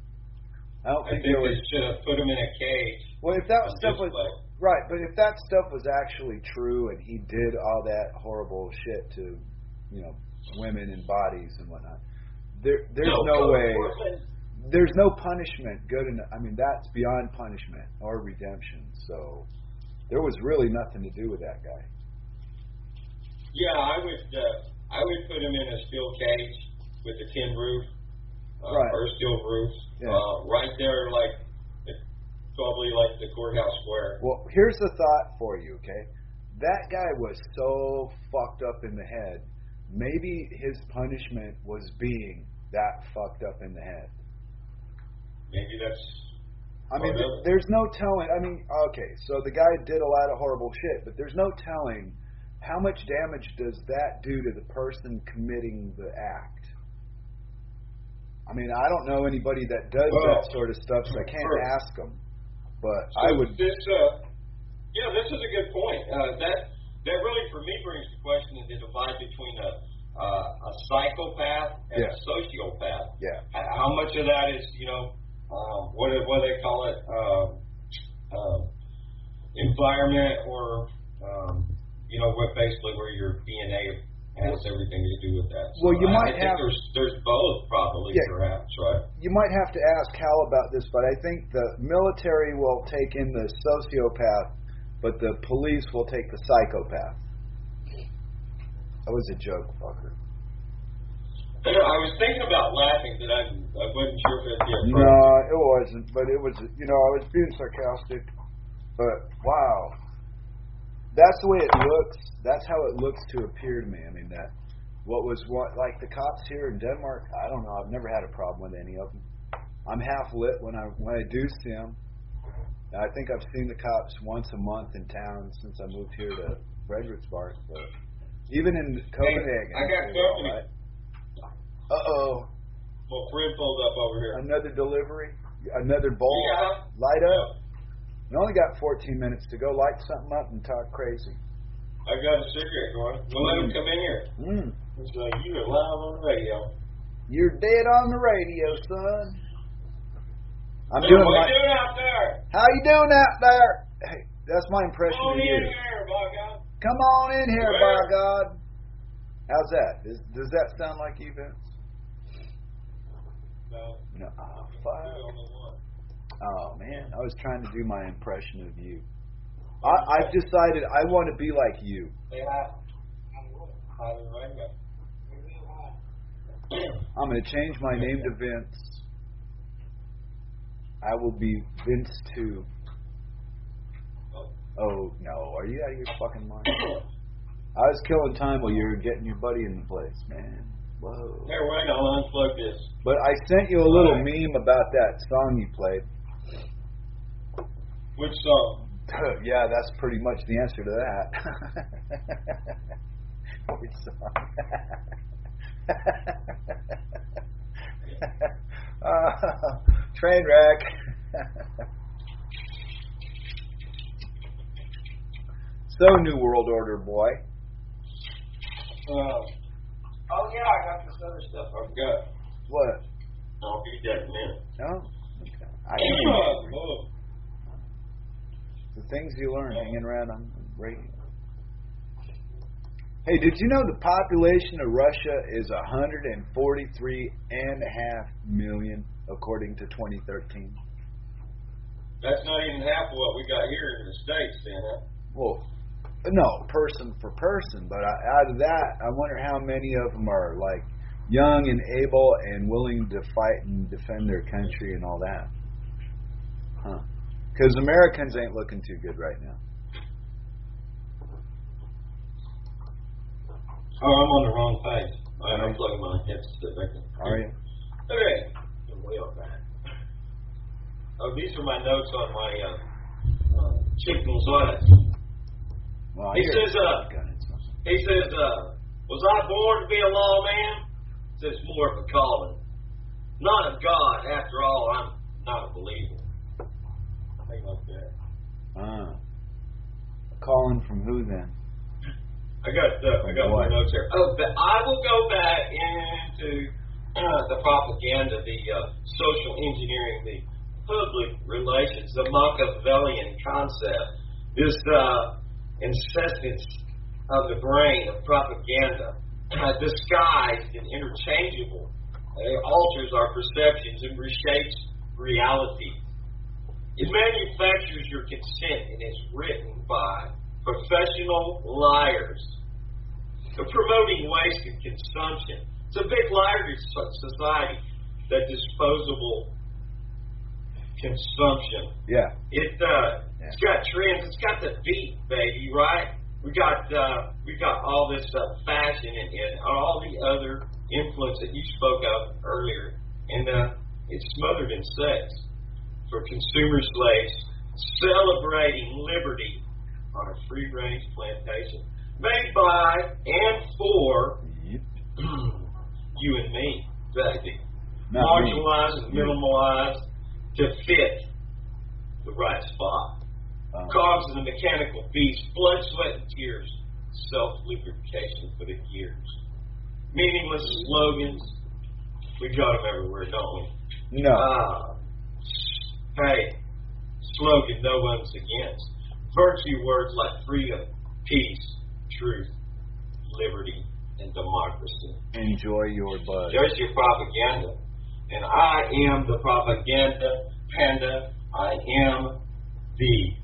I think they should have put him in a cage. Well, if that stuff was right, but if that stuff was actually true and he did all that horrible shit to, women and bodies and whatnot, there's no way. There's no punishment good enough. I mean, that's beyond punishment or redemption. So there was really nothing to do with that guy. Yeah, I would put him in a steel cage with a tin roof, or steel roof, right there, probably like the courthouse square. Well, here's the thought for you, okay? That guy was so fucked up in the head maybe his punishment was being that fucked up in the head. Maybe that's... I mean, there's no telling. I mean, okay, so the guy did a lot of horrible shit, but there's no telling how much damage does that do to the person committing the act. I mean, I don't know anybody that does that sort of stuff, so I can't ask them. But so I would... This is a good point. That really, for me, brings the question of the divide between a psychopath and a sociopath. Yeah. How much of that is, what do they call it, environment, or what basically where your DNA has everything to do with that. So well, you might I think there's both probably, perhaps, right? You might have to ask Hal about this, but I think the military will take in the sociopath, but the police will take the psychopath. That was a joke, fucker. I was thinking about laughing, but I wasn't sure if it'd be appropriate. No, it wasn't, but it was, I was being sarcastic. But, wow. That's the way it looks. That's how it looks to appear to me. I mean, like the cops here in Denmark, I don't know. I've never had a problem with any of them. I'm half lit when I do see them. I think I've seen the cops once a month in town since I moved here to Frederiksberg. But even in Copenhagen. I got company. Right? Uh-oh. Well, friend pulled up over here. Another delivery? Another bowl? Yeah. Light up? We only got 14 minutes to go. Light something up and talk crazy. I got a cigarette going. We'll let him come in here. He's like, you are live on the radio. You're dead on the radio, son. What are you doing out there? How you doing out there? Hey, that's my impression of you. Come on in here, by God. Come on in here, by God. How's that? Does that sound like you, Vince? No. Oh, fuck. Oh, man. I was trying to do my impression of you. I've decided I want to be like you. Say hi. I'm going to change my name to Vince. I will be Vince 2. Oh, no. Are you out of your fucking mind? I was killing time while you were getting your buddy in the place, man. Whoa. Here, wait, I'll unplug this. But I sent you a little meme about that song you played. Which song? Yeah, that's pretty much the answer to that. Which song? Train wreck. So, New World Order boy. Oh yeah, I got this other stuff. I forgot. What? I'll be that in a minute. Oh, okay. I can the things you learn hanging around on the radio. Hey, did you know the population of Russia is 143.5 million, according to 2013? That's not even half of what we got here in the States, then, huh? Well, no, person for person, but out of that, I wonder how many of them are, like, young and able and willing to fight and defend their country and all that. Huh. Because Americans ain't looking too good right now. Oh, I'm on the wrong page. I'm plugging my headset back in. Are you? Okay. I'm way off that. Oh, these are my notes on my chicken lettuce. Well, he says, was I born to be a lawman? It's more of a calling. Not of God. After all, I'm not a believer. Think like that. A calling from who then? I got more notes here. Oh, but I will go back into the propaganda, the social engineering, the public relations, the Machiavellian concept, this incessance of the brain of propaganda, disguised and interchangeable. It alters our perceptions and reshapes reality. It manufactures your consent and is written by professional liars. They're promoting waste and consumption. It's a big liar society, that disposable consumption. Yeah. It's got trends. It's got the beat, baby, right? we got all this fashion and all the other influence that you spoke of earlier, and it's smothered in sex for consumer slaves celebrating liberty on a free-range plantation made by and for you and me, baby. Marginalized and minimalized to fit the right spot. Cogs in the mechanical beast, blood, sweat, and tears, self-lubrication for the gears. Meaningless slogans. We got them everywhere, don't we? No. Hey, slogan no one's against. Virtue words like freedom, peace, truth, liberty, and democracy. Enjoy your buzz. There's your propaganda. And I am the propaganda panda. I am the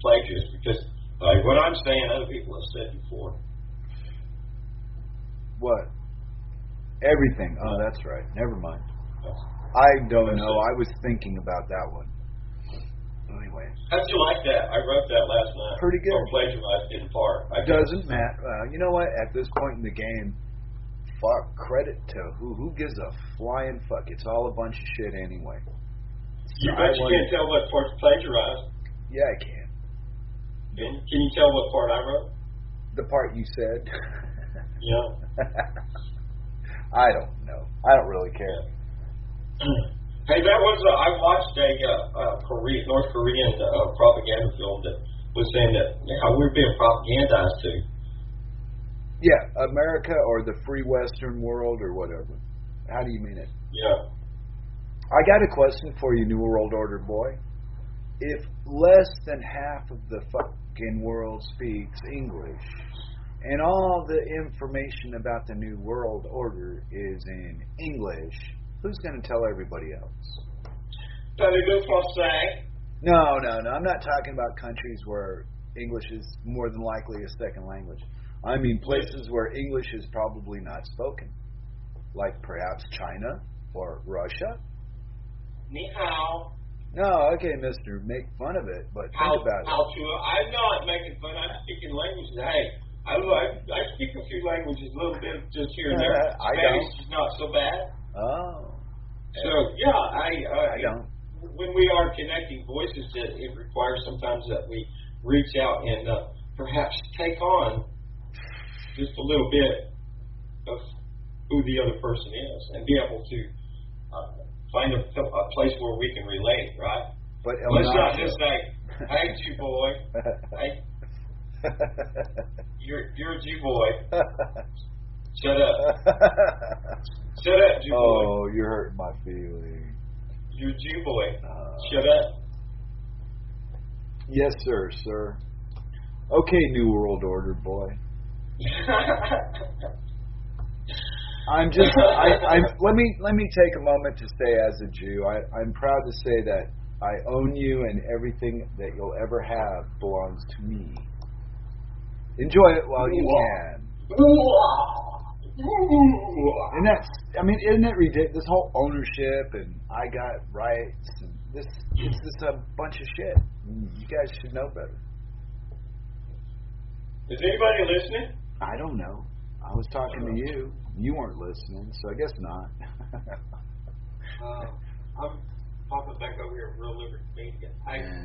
plagiarist because what I'm saying other people have said before. What? Everything. Oh, that's right. Never mind. I don't know. I was thinking about that one. Anyway. How'd you like that? I wrote that last night. Pretty good. Or plagiarized in part. Doesn't matter. You know what? At this point in the game, fuck, credit to who gives a flying fuck. It's all a bunch of shit anyway. You bet you can't tell what part's plagiarized. Yeah, I can. Can you tell what part I wrote? The part you said. Yeah. I don't know. I don't really care. Hey, that was I watched a North Korean propaganda film that was saying that how we're being propagandized to. Yeah, America or the free Western world or whatever. How do you mean it? Yeah. I got a question for you, New World Order boy. If less than half of the fucking world speaks English, and all the information about the New World Order is in English, who's going to tell everybody else? No. I'm not talking about countries where English is more than likely a second language. I mean places where English is probably not spoken, like perhaps China or Russia. Ni hao. No, okay, mister, make fun of it, but think about it. I'm not making fun. I'm speaking languages. Hey, I speak a few languages, a little bit just here and there. Spanish is not so bad. Oh. So yeah, I don't. When we are connecting voices, it requires sometimes that we reach out and perhaps take on just a little bit of who the other person is, and be able to find a place where we can relate, right? But let's not just say, "Hey, Jew boy, hey, you're a Jew boy. Shut up, shut up, Jew boy." Oh, you're hurting my feelings. You're a Jew boy. Shut up. Yes, sir. Okay, New World Order boy. I'm let me take a moment to say, as a Jew, I'm proud to say that I own you, and everything that you'll ever have belongs to me. Enjoy it while you can. And isn't it ridiculous? This whole ownership and I got rights and it's just a bunch of shit. You guys should know better. Is anybody listening? I don't know. I was talking to you. You weren't listening, so I guess not. I'm popping back over here at Real Liberty Media.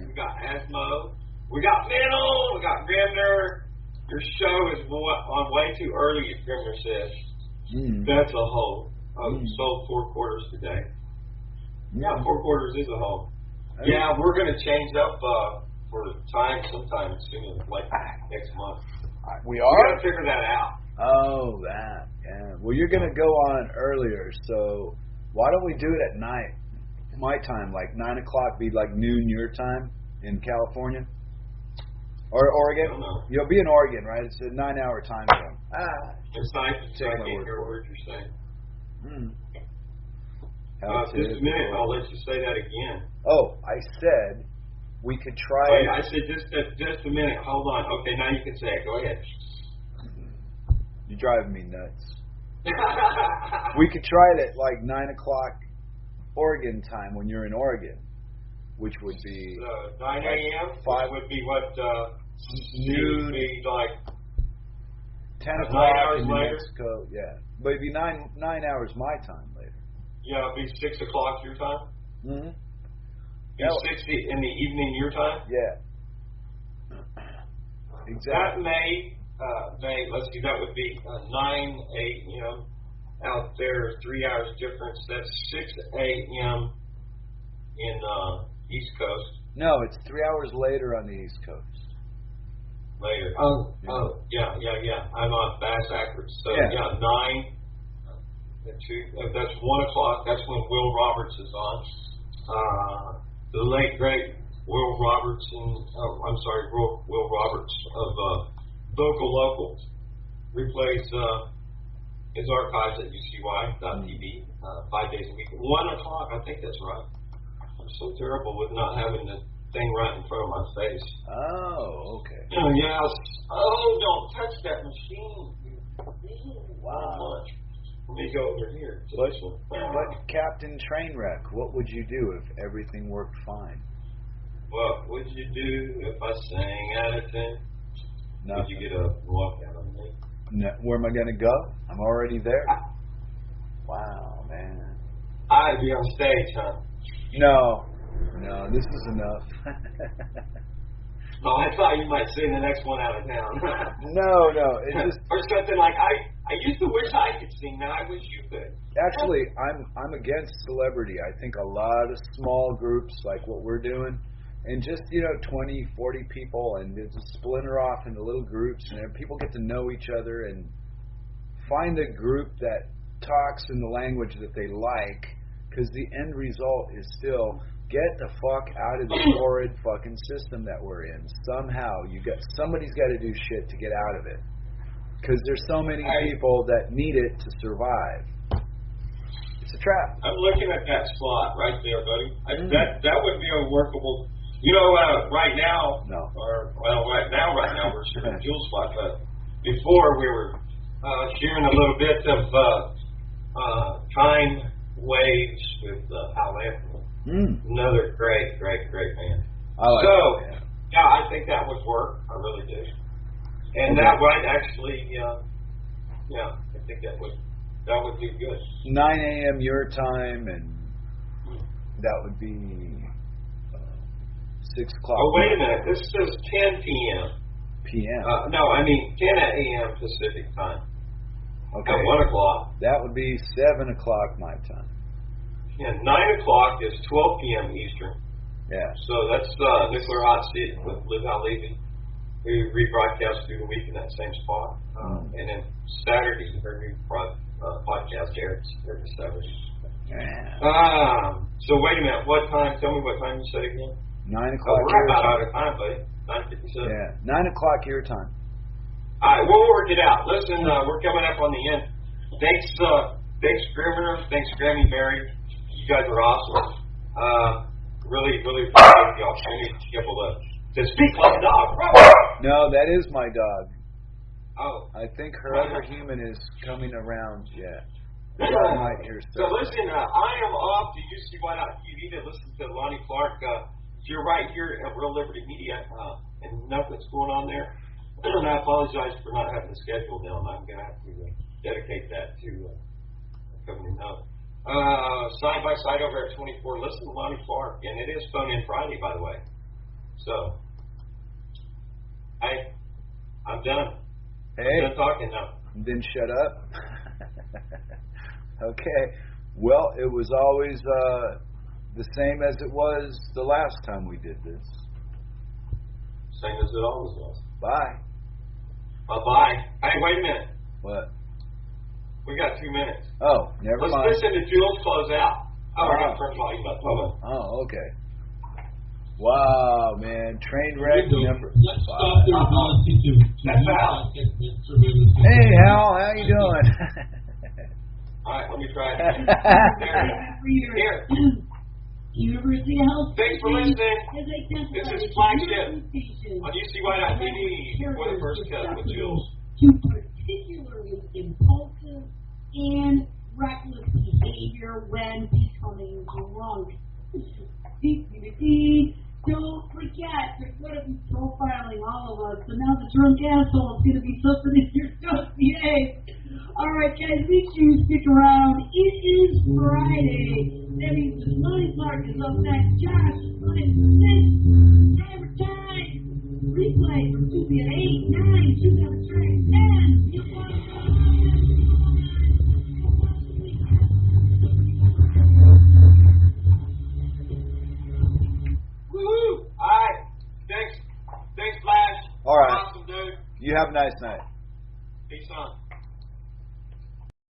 We got Asmo, we got Mental, we got Grimner. Your show is on way too early, as Grimner says. That's a hole. Sold 4 quarters today. Yeah, 4 quarters is a hole. Yeah, we're going to change up for time sometime soon, like next month. We got to figure that out. Oh, that. Yeah. Well, you're going to go on earlier, so why don't we do it at night? My time, like 9 o'clock, be like noon your time in California? Or Oregon? I don't know. You'll be in Oregon, right? It's a 9-hour time zone. It's nice to take my word you're saying. Just a minute, I'll let you say that again. Oh, I said we could try it. I said just a minute. Hold on. Okay, now you can say it. Go ahead. You're driving me nuts. We could try it at like 9 o'clock Oregon time when you're in Oregon, which would be 9 a.m. 5 would be what noon, be like 10 9 o'clock hours in New later? Mexico. Yeah, but it'd be 9 hours my time later. Yeah, it'd be 6 o'clock your time. Mm-hmm. Be 6 in the evening your time. Yeah. Exactly. That may let's see, that would be 9 a.m. out there, 3 hours difference. That's 6 a.m. in East Coast. No, it's 3 hours later on the East Coast. Later. Yeah. I'm on fast backwards. So Yeah. 9. That's 1 o'clock. That's when Will Roberts is on. The late great Will Roberts Will Roberts of Vocal Local replays his archives at UCY.tv 5 days a week. 1 o'clock. I think that's right. I'm so terrible with not having the thing right in front of my face. Oh, okay. Yes. Oh, don't touch that machine. Wow. Let me go over here to this one. But Captain Trainwreck, what would you do if everything worked fine? What would you do if I sang out of 10? Nothing. Would you get up and walk out on me? No, where am I going to go? I'm already there. Wow, man. I'd be on stage, huh? No, this is enough. Oh, I thought you might sing the next one out of town. No, it's just or something like, I used to wish I could sing, now I wish you could. actually I'm against celebrity. I think a lot of small groups like what we're doing, and just 20, 40 people, and just splinter off into little groups, and then people get to know each other and find a group that talks in the language that they like, because the end result is still get the fuck out of the horrid fucking system that we're in. Somehow somebody's got to do shit to get out of it, because there's so many people that need it to survive. It's a trap. I'm looking at that slot right there, buddy. That would be a workable. Right now. No. Right now we're sharing a Jules spot, but before we were sharing a little bit of time waves with Al Anthony. Another great band. I like that band. Yeah, I think that would work. I really do. And that might actually, I think that would do good. 9 a.m. your time, and that would be 6 o'clock. Oh, wait a minute. This says 10 p.m. p.m. No, I mean 10 a.m. Pacific time. Okay. At 1 o'clock. That would be 7 o'clock my time. Yeah, 9 o'clock is 12 p.m. Eastern. Yeah. So that's Nuclear Hot Seat with Liv Al Levy, who rebroadcast through the week in that same spot. And then Saturday, her new podcast airs every Saturday. Yeah. So wait a minute. What time? Tell me what time you said again. 9 o'clock we're your about time. out of time, buddy. 9:57. Yeah. 9 o'clock your time. All right, we'll work it out. Listen, we're coming up on the end. Thanks, Scrivener. Thanks, Grammy Mary. You guys are awesome. Really appreciate the opportunity to be able to speak like a dog. No, that is my dog. Oh. I think her other human is coming around. Yeah. I might hear So stuff. listen, I am off to UCY.tv to listen to Lonnie Clark. You're right here at Real Liberty Media, and nothing's going on there. And I apologize for not having the schedule down. I'm going to have to dedicate that to coming up. Side by side over at 24. Listen to Lonnie Clark, and it is Phone In Friday, by the way. So, I'm done. Hey. I'm done talking now. Then shut up. Okay. Well, it was always the same as it was the last time we did this. Same as it always was. Bye. Bye-bye. Hey, wait a minute. What? We got 2 minutes. Oh, never mind. Let's listen to Jules close out. Oh, we're going to turn volume up. Hold on. Oh, okay. Wow, man. Trainwreck number 5. Let's stop their ability to That's Al. Hey, Hal. How you doing? All right, let me try it. Here. University of Health. Thanks for listening. This is Flagship on UCY.tv for the first cut with Jules. To particularly impulsive and reckless behavior when becoming drunk. don't forget, they're going to be profiling all of us. So now the drunk asshole is going to be something in your dossier. All right, guys, make sure you stick around. It is Friday. That means the Lonnie Park is up next. Josh is playing 6. Hammer time. Replay from 2 to 8, 9, 2 down the track, 10. You want Woohoo! Alright. Thanks, Flash. All right. Awesome, dude. You have a nice night. Peace on.